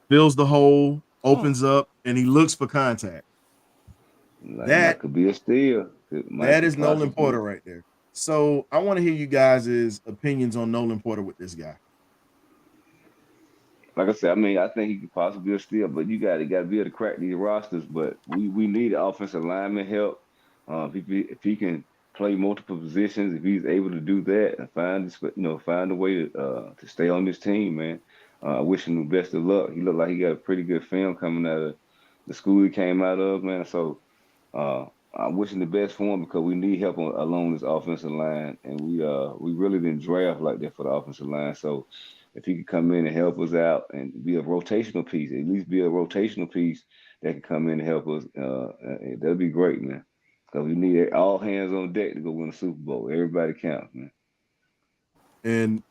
fills the hole, opens up, and he looks for contact. That could be a steal. That is Nolan Porter right there. So I want to hear you guys' opinions on Nolan Porter with this guy. Like I said, I mean, I think he could possibly be a steal, but you got to be able to crack these rosters. But we need offensive lineman help. If he can play multiple positions, if he's able to do that and find a way to stay on this team, man. I wish him the best of luck. He looked like he got a pretty good film coming out of the school he came out of, man. So Uh, I'm wishing the best for him because we need help along this offensive line, and we really didn't draft like that for the offensive line. So if he could come in and help us out and be a rotational piece, at least be a rotational piece that can come in and help us, that'd be great, man. Because we need all hands on deck to go win the Super Bowl. Everybody counts, man. And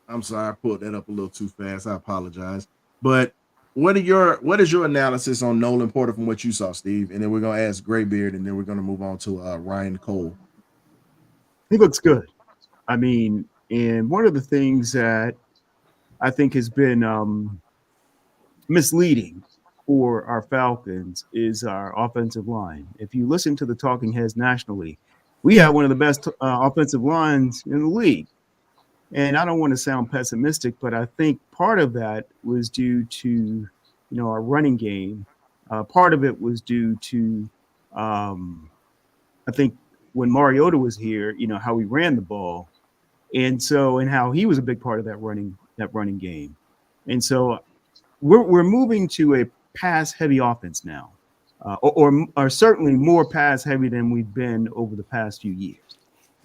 I'm sorry, I pulled that up a little too fast. I apologize. But what is your analysis on Nolan Porter from what you saw, Steve? And then we're gonna ask Graybeard, and then we're gonna move on to Ryan Cole. He looks good. I mean, and one of the things that I think has been misleading for our Falcons is our offensive line. If you listen to the talking heads nationally, we have one of the best offensive lines in the league. And I don't want to sound pessimistic, but I think part of that was due to, our running game. Part of it was due to, I think when Mariota was here, how we ran the ball, and how he was a big part of that running game. And so we're moving to a pass heavy offense now, or certainly more pass heavy than we've been over the past few years.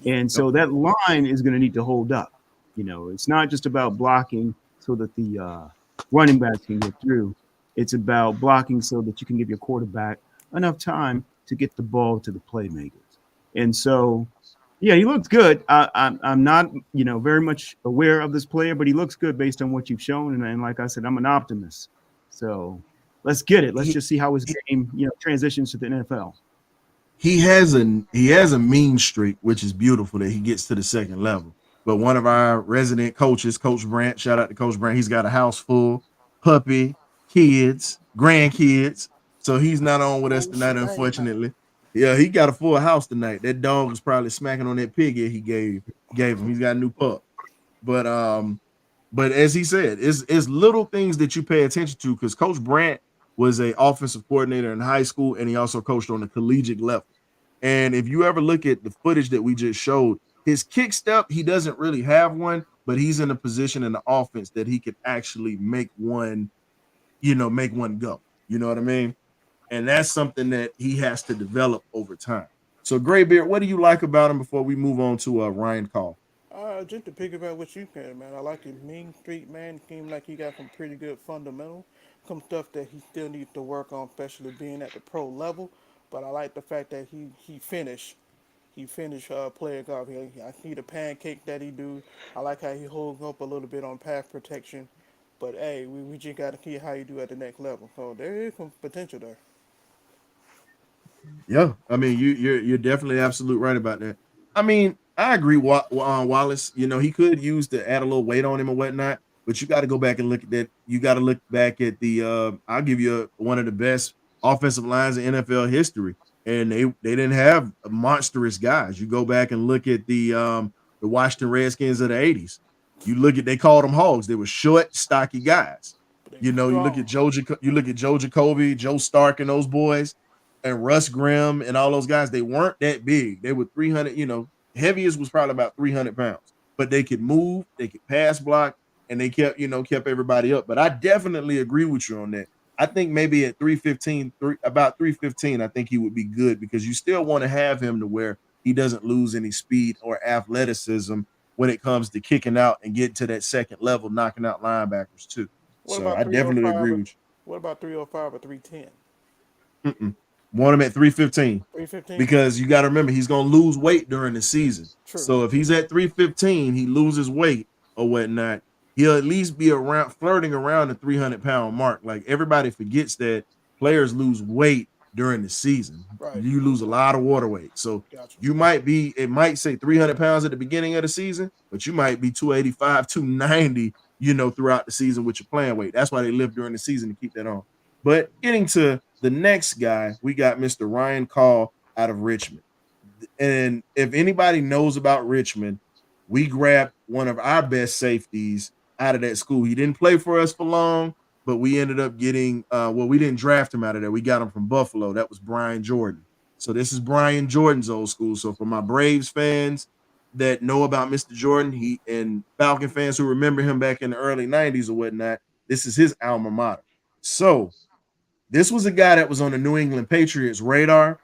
And so that line is going to need to hold up. It's not just about blocking so that the running backs can get through. It's about blocking so that you can give your quarterback enough time to get the ball to the playmakers. And so, yeah, he looks good. I'm not, very much aware of this player, but he looks good based on what you've shown. And like I said, I'm an optimist. So let's get it. Let's just see how his game, transitions to the NFL. He has a mean streak, which is beautiful that he gets to the second level. But one of our resident coaches, Coach Brandt, shout out to Coach Brandt, he's got a house full, puppy, kids, grandkids. So he's not on with us Oh tonight, shit, I ain't. unfortunately. Yeah, he got a full house tonight. That dog is probably smacking on that piggy he gave him. He's got a new pup. But but as he said, it's little things that you pay attention to because Coach Brandt was a offensive coordinator in high school and he also coached on the collegiate level. And if you ever look at the footage that we just showed, his kick step, he doesn't really have one, but he's in a position in the offense that he could actually make one go. You know what I mean? And that's something that he has to develop over time. So, Graybeard, what do you like about him before we move on to Ryan Call? Just to piggyback what you said, man. I like his mean street, man. Seems like he got some pretty good fundamental, some stuff that he still needs to work on, especially being at the pro level. But I like the fact that he finished. He finished playing golf. I see the pancake that he do. I like how he holds up a little bit on pass protection. But hey, we just got to see how you do at the next level. So there is some potential there. Yeah, I mean, you're definitely absolute right about that. I mean, I agree. Wallace, he could use to add a little weight on him or whatnot, but you got to go back and look at that. You got to look back at the. I'll give you one of the best offensive lines in NFL history, and they didn't have monstrous guys. You go back and look at the Washington Redskins of the '80s. You look at they called them hogs. They were short, stocky guys. But they You were know, strong. You look at Joe Jacoby, Joe Stark, and those boys and Russ Grimm and all those guys, they weren't that big. They were 300, heaviest was probably about 300 pounds, but they could move, they could pass block, and they kept everybody up. But I definitely agree with you on that. I think maybe at 315, about 315, I think he would be good because you still want to have him to where he doesn't lose any speed or athleticism when it comes to kicking out and getting to that second level, knocking out linebackers too. What So about I definitely agree 305? with What about 305 or 310? you. Mm-mm. Want him at 315 315? because you got to remember he's going to lose weight during the season. True. So if he's at 315, he loses weight or whatnot. He'll at least be around flirting around the 300-pound mark. Like everybody forgets that players lose weight during the season. Right. You lose a lot of water weight. So Gotcha. it might say 300 pounds at the beginning of the season, but you might be 285, 290, throughout the season with your playing weight. That's why they live during the season to keep that on. But getting to the next guy, we got Mr. Ryan Call out of Richmond. And if anybody knows about Richmond, we grabbed one of our best safeties out of that school. He didn't play for us for long, but we ended up getting we didn't draft him out of there. We got him from Buffalo. That was Brian Jordan. So this is Brian Jordan's old school. So for my Braves fans that know about Mr. Jordan, he and Falcon fans who remember him back in the early 90s or whatnot, this is his alma mater. So this was a guy that was on the New England Patriots radar,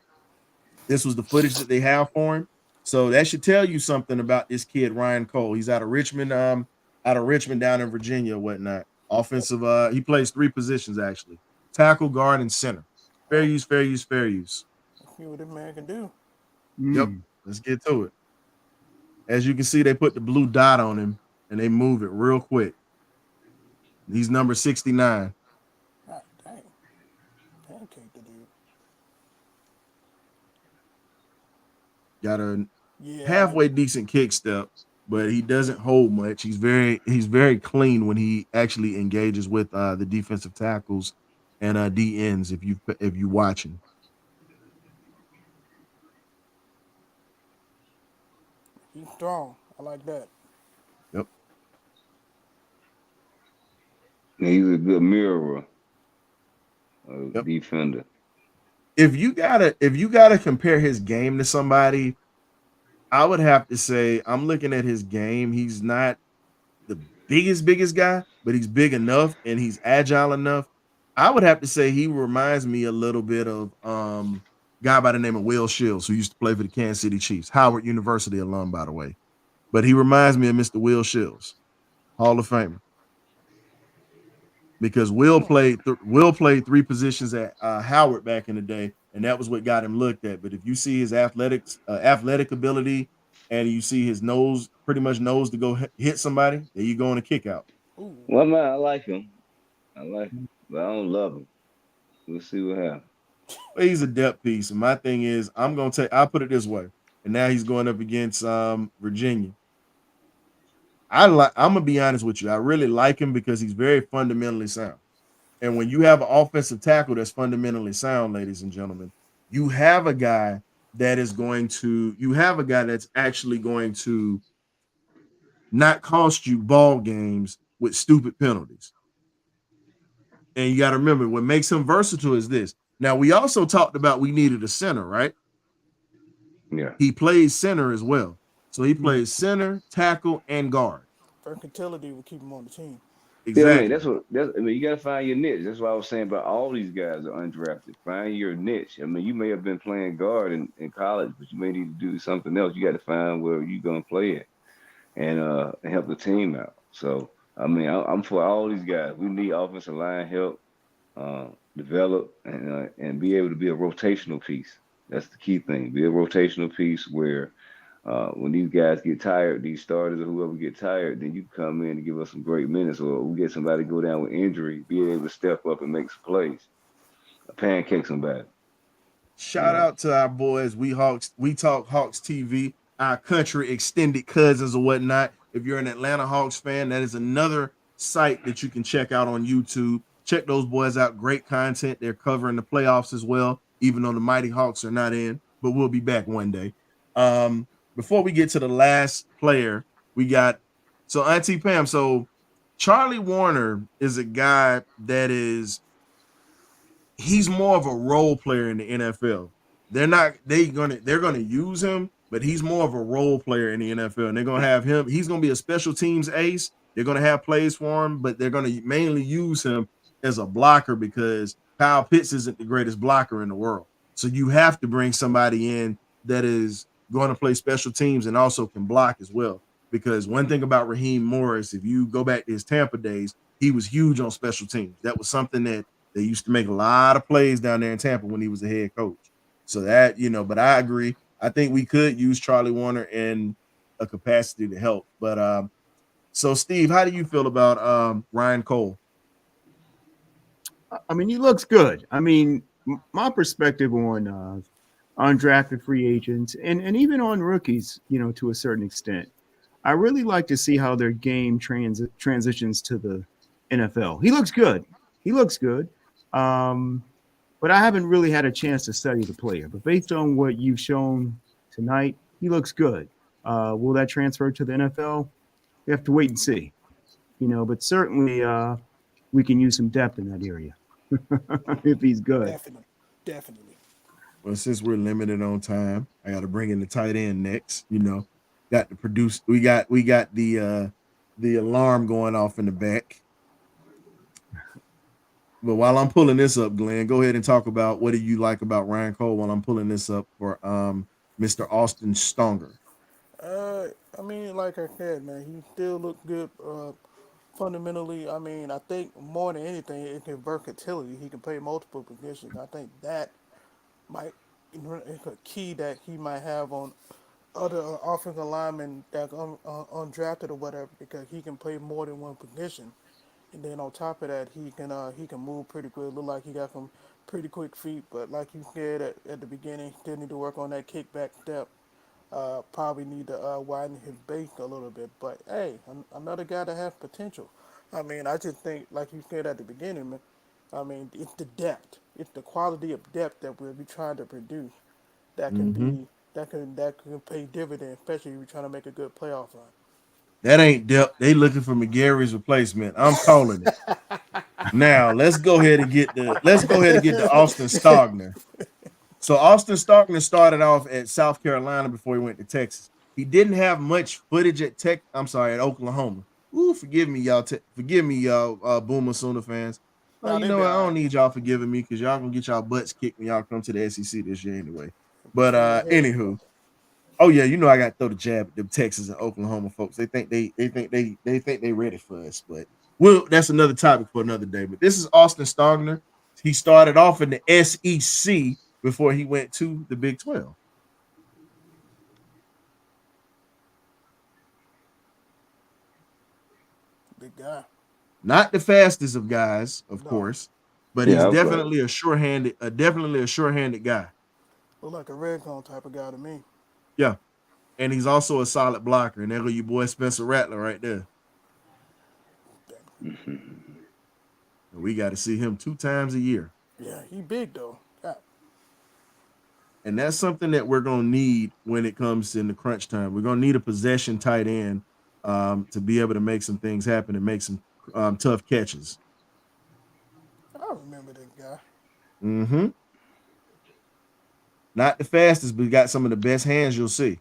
This was the footage that they have for him. So that should tell you something about this kid, Ryan Cole. He's out of Richmond down in Virginia or whatnot. Offensive, he plays 3 positions actually: tackle, guard, and center. Fair use, fair use, fair use. Let's see what this man can do. Yep, let's get to it. As you can see, they put the blue dot on him and they move it real quick. He's number 69. God dang. Pancake the dude. Got a halfway decent kick step, but he doesn't hold much. He's very clean when he actually engages with the defensive tackles and D ends if you watching. He's strong. I like that. Yep. He's a good mirror, defender. If you gotta compare his game to somebody, I would have to say I'm looking at his game. He's not the biggest guy, but he's big enough and he's agile enough. I would have to say he reminds me a little bit of guy by the name of Will Shields, who used to play for the Kansas City Chiefs, Howard University alum, by the way. But he reminds me of Mr. Will Shields, Hall of Famer. Because Will played 3 positions at Howard back in the day, and that was what got him looked at. But if you see his athletic ability, and you see his pretty much nose to go hit somebody, there you go on a kick out. Ooh. Well, man, I like him, but I don't love him. We'll see what happens. Well, he's a depth piece, and my thing is, I'll put it this way, and now he's going up against Virginia. I'm gonna be honest with you. I really like him because he's very fundamentally sound. And when you have an offensive tackle that's fundamentally sound, ladies and gentlemen, you have a guy that's actually going to not cost you ball games with stupid penalties. And you got to remember, what makes him versatile is this. Now, we also talked about we needed a center, right? Yeah. He plays center as well. So he plays center, tackle, and guard. Versatility will keep him on the team. Exactly. Yeah, you gotta find your niche. That's what I was saying about all these guys are undrafted. Find your niche. I mean, you may have been playing guard in college, but you may need to do something else. You got to find where you're gonna play it and help the team out. So I mean, I'm for all these guys. We need offensive line help, develop, and be able to be a rotational piece. That's the key thing. Be a rotational piece where when these guys get tired, these starters or whoever get tired, then you come in and give us some great minutes, or we get somebody to go down with injury, be able to step up and make some plays, pancake somebody. Shout out to our boys, We Talk Hawks TV, our country extended cousins or whatnot. If you're an Atlanta Hawks fan, that is another site that you can check out on YouTube. Check those boys out. Great content. They're covering the playoffs as well, even though the Mighty Hawks are not in, but we'll be back one day. Before we get to the last player, we got Auntie Pam. So Charlie Warner is a guy that he's more of a role player in the NFL. They're gonna use him, but he's more of a role player in the NFL. And they're gonna have him. He's gonna be a special teams ace. They're gonna have plays for him, but they're gonna mainly use him as a blocker because Kyle Pitts isn't the greatest blocker in the world. So you have to bring somebody in that is going to play special teams and also can block as well. Because one thing about Raheem Morris, if you go back to his Tampa days, he was huge on special teams. That was something that they used to make a lot of plays down there in Tampa when he was the head coach. So that, but I agree. I think we could use Charlie Warner in a capacity to help. But so Steve, how do you feel about Ryan Cole? I mean, he looks good. I mean, my perspective on undrafted free agents and even on rookies, to a certain extent, I really like to see how their game transitions to the NFL. He looks good. But I haven't really had a chance to study the player. But based on what you've shown tonight, he looks good. Will that transfer to the NFL? We have to wait and see. But certainly we can use some depth in that area if he's good. Definitely. Well, since we're limited on time, I got to bring in the tight end next. Got to produce. We got the alarm going off in the back. But while I'm pulling this up, Glenn, go ahead and talk about what do you like about Ryan Cole while I'm pulling this up for Mr. Austin Stonger. Uh, I mean, like I said, man, he still look good. Fundamentally, I mean, I think more than anything, it's his versatility. He can play multiple positions. I think that might it's a key that he might have on other offensive linemen that undrafted or whatever, because he can play more than one position. And then on top of that, he can move pretty quick. Look like he got some pretty quick feet. But like you said at the beginning, still need to work on that kickback step. Probably need to widen his base a little bit. But hey, another guy that has potential. I mean, I just think, like you said at the beginning, man. I mean, it's the depth. It's the quality of depth that we'll be trying to produce that can Mm-hmm. be that can pay dividends, especially if you're trying to make a good playoff run. That ain't depth. They looking for McGarry's replacement. I'm calling it. Now let's go ahead and get the Austin Stogner. So Austin Stockton started off at South Carolina before he went to Texas. He didn't have much footage at at Oklahoma. Ooh, forgive me, y'all. Forgive me, y'all, Boomer Sooner fans. Oh, Nah, you they know be what? I all don't right. need y'all forgiving me because y'all gonna get y'all butts kicked when y'all come to the SEC this year anyway. But Before your head anywho, explode. oh yeah, you know I got to throw the jab at them Texas and Oklahoma folks. They think they ready for us, but well, that's another topic for another day. But this is Austin Stogner. He started off in the SEC before he went to the Big 12. Big guy. Not the fastest of guys, of No, course, but he's Yeah, okay. definitely a sure-handed guy. look like a red zone type of guy to me. Yeah, and he's also a solid blocker. And there go your boy Spencer Rattler right there. Mhm. We got to see him 2 times a year. Yeah, he big though. Yeah. And that's something that we're gonna need when it comes in the crunch time. We're gonna need a possession tight end to be able to make some things happen and make some tough catches. I remember that guy. Mm-hmm. Not the fastest, but he got some of the best hands you'll see.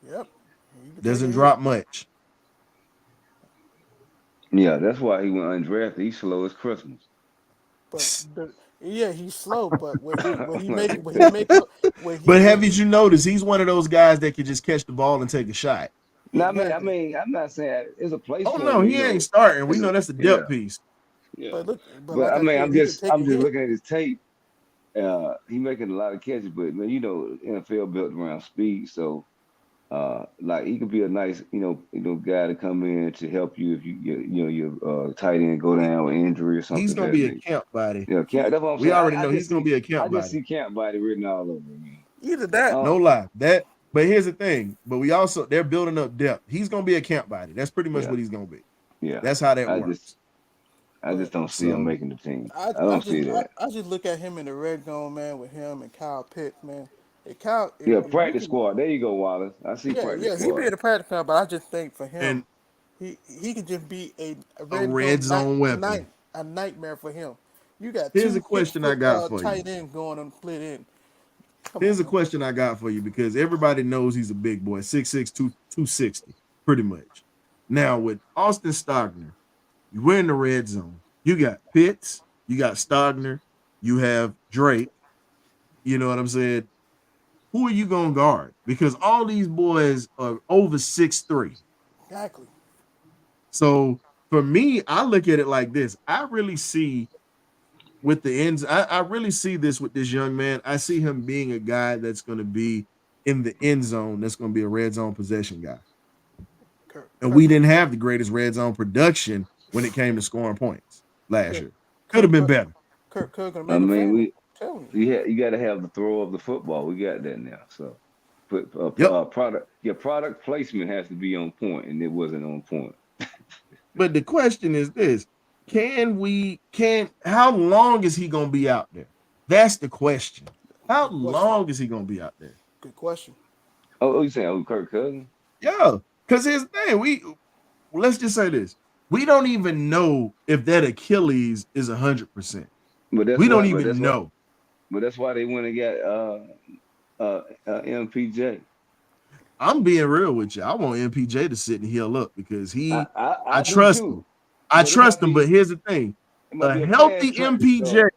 Yep, he can take a Doesn't hit. drop much. Yeah, that's why he went undrafted. He's slow as Christmas. But yeah, he's slow. But Like, when he make up But when haven't he you noticed he's one of those guys that can just catch the ball and take a shot? no, I exactly. mean, I'm not saying it's a place Oh for no, him. he ain't starting. We It's a, know that's a depth yeah, piece. yeah. But look, but But like I I mean, said, he can take a I'm just hit. looking at his tape. He making a lot of catches, but man, NFL built around speed, so like he could be a nice, guy to come in to help you if your tight end go He, down with injury or he's something of gonna that be a nature. camp body. Yeah, camp, He that's what I'm We saying. already I know just he's gonna see, be a I camp just body. see camp body written all over me. either that. No Oh, lie. But here's the thing. But they're building up depth. He's gonna be a camp body. That's pretty much yeah, what he's gonna be. yeah. That's how that I just, works. I just But don't see him So making the team. I don't see that. I just look at him in the red zone, man, with him and Kyle Pitts, man. Hey, Kyle, Yeah, if you practice can, squad. There you go, Wallace. I see yeah, practice yeah, he be squad. in the practice now, but I just think for and him, he could just be a a red red zone zone weapon. a nightmare for him. You got Here's a two six question I foot got for you. tight ends going on split in. Come Here's on, a man. question I got for you because everybody knows he's a big boy, 6'6", 260, pretty much. Now with Austin Stogner, you were in the red zone. You got Pitts, you got Stogner, you have Drake. You know what I'm saying? Who are you gonna guard? Because all these boys are over 6'3". Exactly. So for me, I look at it like this. I really see with the ends, I really see this with this young man. I see him being a guy that's going to be in the end zone. That's going to be a red zone possession guy. Kirk, And Kirk, we didn't have the greatest red zone production when it came to scoring points last Kirk, year. Could have Kirk, been Kirk, better. Kirk gonna I make a mean, family. Tell me. you got to have the throw of the football. We got that now. So, put Yep. your product placement has to be on point, and it wasn't on point. But the question is this: how long is he going to be out there? That's the question. How Good question. long is he going to be out there? Good question. You saying Kirk Cousins? Yeah, because here's the thing: let's just say this: we don't even know if that Achilles is 100%. But that's We don't why. But that's even why. know. But that's why they went and got MPJ. I'm being real with you. I want MPJ to sit and heal up because I, I I I do trust him. too. I But it trust might him, but be here's the thing: A healthy MPJ,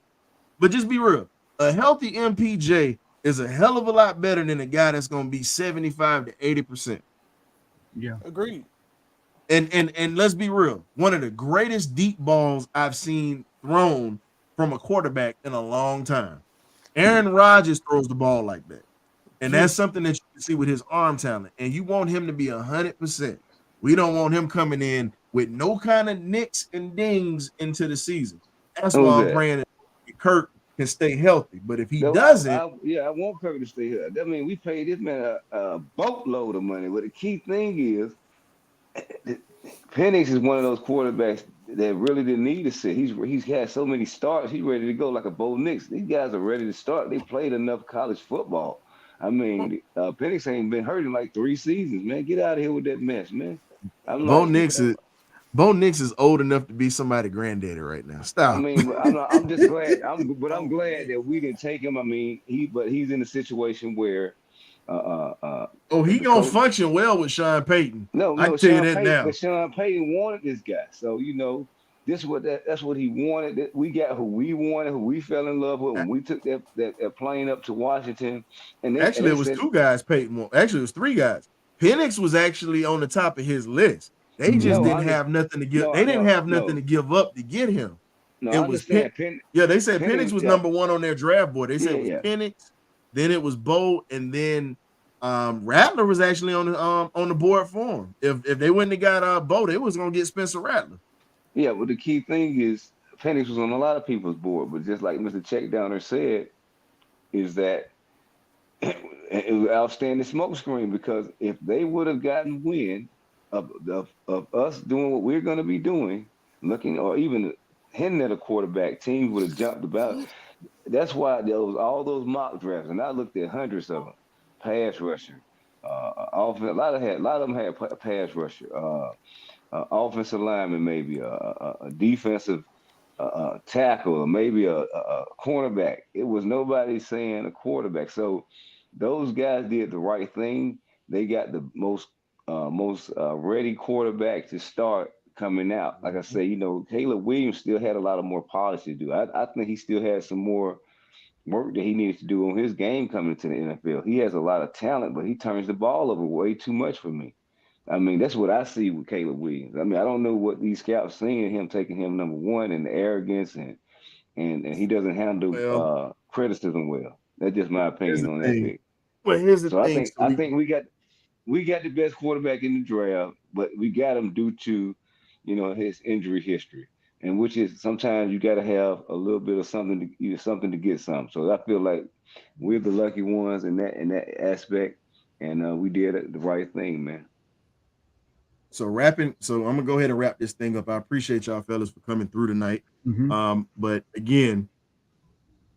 but just be real. A healthy MPJ is a hell of a lot better than a guy that's going to be 75 to 80%. Yeah. Agreed. And let's be real. One of the greatest deep balls I've seen thrown from a quarterback in a long time. Aaron Rodgers throws the ball like that. And that's something that you can see with his arm talent. And you want him to be 100%. We don't want him coming in with no kind of nicks and dings into the season. That's why I'm praying that Kirk can stay healthy. But if he doesn't, I want Kirk to stay here. I mean, we paid this man a boatload of money. But the key thing is, Penix is one of those quarterbacks that really didn't need to sit. He's had so many starts. He's ready to go like a Bo Nix. These guys are ready to start. They played enough college football. I mean, Penix ain't been hurt in like 3 seasons, man. Get out of here with that mess, man. Bo Nix is old enough to be somebody's granddaddy right now. Stop. I mean, I'm just glad. I'm glad that we didn't take him. I mean, he's in a situation where. He gonna function well with Sean Payton. No, I can tell you that Payton, now. But Sean Payton wanted this guy, so that's what he wanted. We got who we wanted, who we fell in love with when we took that plane up to Washington. And it was 2 guys. Peyton won. Actually, it was 3 guys. Penix was actually on the top of his list. They just didn't have nothing to give. They didn't have nothing to give up to get him. No, it was they said Penix was number 1 on their draft board. They said it was Penix, then it was Bo, and then Rattler was actually on the board for him. If they wouldn't have got Bo, they was gonna get Spencer Rattler. Yeah, but the key thing is Penix was on a lot of people's board, but just like Mr. Checkdowner said, is that it was outstanding smokescreen, because if they would have gotten wind of us doing what we're going to be doing, looking or even hinting at a quarterback, teams would have jumped about. That's why there was all those mock drafts, and I looked at hundreds of them. Pass rusher, offense. A lot of them had pass rusher. Offensive lineman, maybe a defensive tackle, or maybe a cornerback. It was nobody saying a quarterback. So those guys did the right thing. They got the most ready quarterback to start coming out. Like I say, Caleb Williams still had a lot of more polish to do. I think he still had some more work that he needs to do on his game coming into the NFL. He has a lot of talent, but he turns the ball over way too much for me. I mean, that's what I see with Caleb Williams. I mean, I don't know what these scouts seeing him taking him number 1 and the arrogance and he doesn't handle criticism well. That's just my opinion on that pick. Well, here's the thing. I think we got the best quarterback in the draft, but we got him due to, his injury history, and which is sometimes you got to have a little bit of something to get some. So I feel like we're the lucky ones in that aspect, and we did the right thing, man. So I'm gonna go ahead and wrap this thing up. I appreciate y'all fellas for coming through tonight. But again,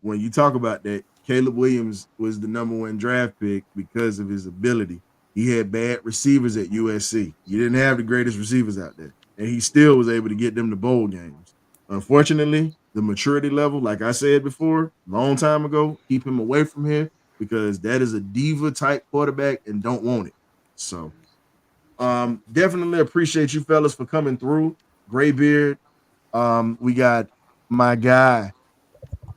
when you talk about that, Caleb Williams was the number 1 draft pick because of his ability. He had bad receivers at USC. You didn't have the greatest receivers out there, and he still was able to get them to bowl games. Unfortunately, the maturity level, like I said before, long time ago, keep him away from here, because that is a diva type quarterback and don't want it. So definitely appreciate you fellas for coming through. Graybeard. We got my guy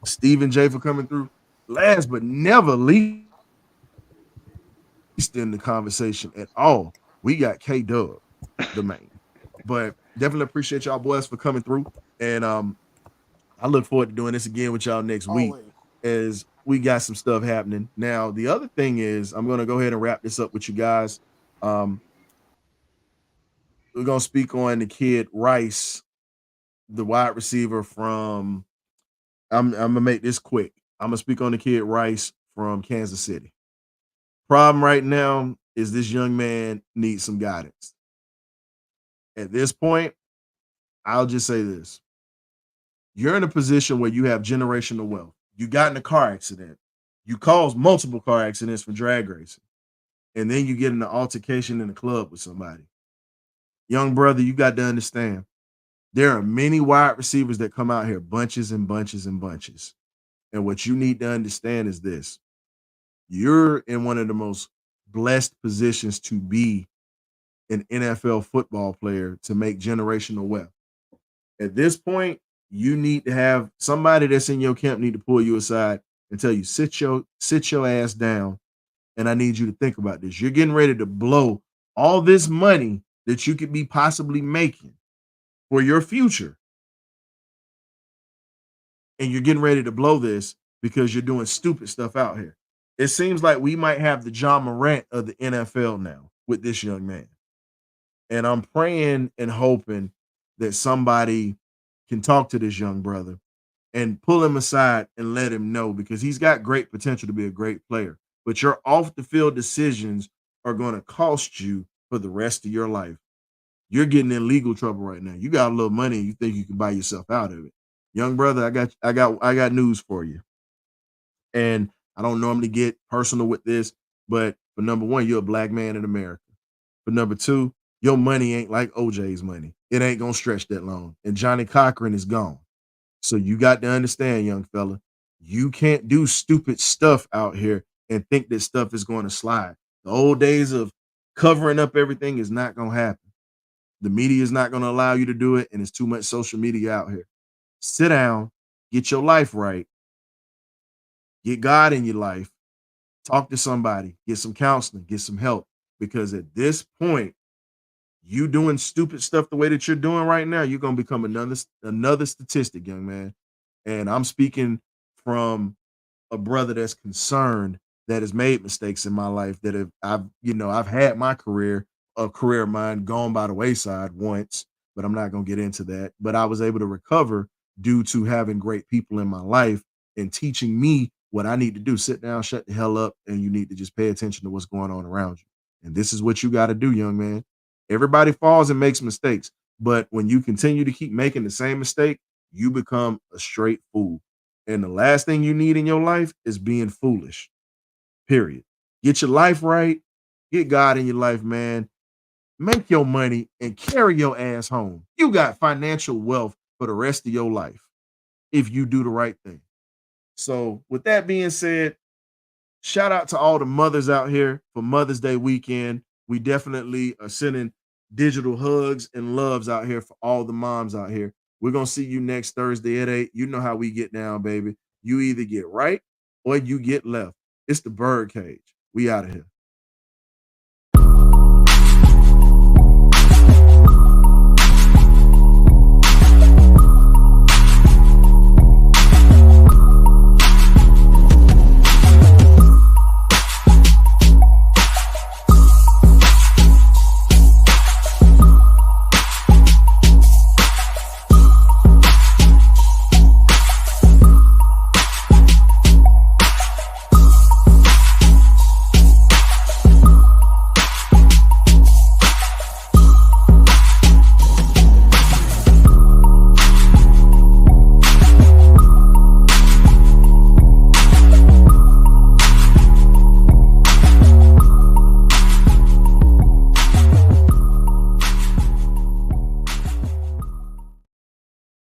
Stephen J for coming through. Last but never least in the conversation at all, we got K-Dub, the main. But definitely appreciate y'all boys for coming through. And I look forward to doing this again with y'all next week, as we got some stuff happening. Now, the other thing is, I'm going to go ahead and wrap this up with you guys. We're going to speak on the kid Rice, the wide receiver from, I'm going to make this quick. I'm going to speak on the kid Rice from Kansas City. Problem right now is this young man needs some guidance. At this point, I'll just say this. You're in a position where you have generational wealth. You got in a car accident. You caused multiple car accidents for drag racing. And then you get in an altercation in a club with somebody. Young brother, you got to understand, there are many wide receivers that come out here, bunches and bunches and bunches. And what you need to understand is this. You're in one of the most blessed positions to be an NFL football player to make generational wealth. At this point, you need to have somebody that's in your camp need to pull you aside and tell you, sit your ass down. And I need you to think about this. You're getting ready to blow all this money that you could be possibly making for your future. And you're getting ready to blow this because you're doing stupid stuff out here. It seems like we might have the John Morant of the NFL now with this young man. And I'm praying and hoping that somebody can talk to this young brother and pull him aside and let him know, because he's got great potential to be a great player. But your off the field decisions are going to cost you for the rest of your life. You're getting in legal trouble right now. You got a little money and you think you can buy yourself out of it. Young brother, I got news for you. And I don't normally get personal with this, but for number one, you're a black man in America. For number two, your money ain't like OJ's money. It ain't gonna stretch that long. And Johnny Cochran is gone. So you got to understand, young fella, you can't do stupid stuff out here and think that stuff is going to slide. The old days of covering up everything is not going to happen. The media is not going to allow you to do it, and it's too much social media out here. Sit down, get your life right, get God in your life, talk to somebody, get some counseling, get some help, because at this point, you doing stupid stuff the way that you're doing right now, you're going to become another statistic, young man. And I'm speaking from a brother that's concerned, that has made mistakes in my life, that I've had my career of mine gone by the wayside once, but I'm not going to get into that. But I was able to recover due to having great people in my life and teaching me what I need to do. Sit down, shut the hell up, and you need to just pay attention to what's going on around you. And this is what you got to do, young man. Everybody falls and makes mistakes, but when you continue to keep making the same mistake, you become a straight fool. And the last thing you need in your life is being foolish. Period. Get your life right. Get God in your life, man. Make your money and carry your ass home. You got financial wealth for the rest of your life if you do the right thing. So, with that being said, shout out to all the mothers out here for Mother's Day weekend. We definitely are sending digital hugs and loves out here for all the moms out here. We're going to see you next Thursday at 8. You know how we get down, baby. You either get right or you get left. It's the BirdCage. We out of here.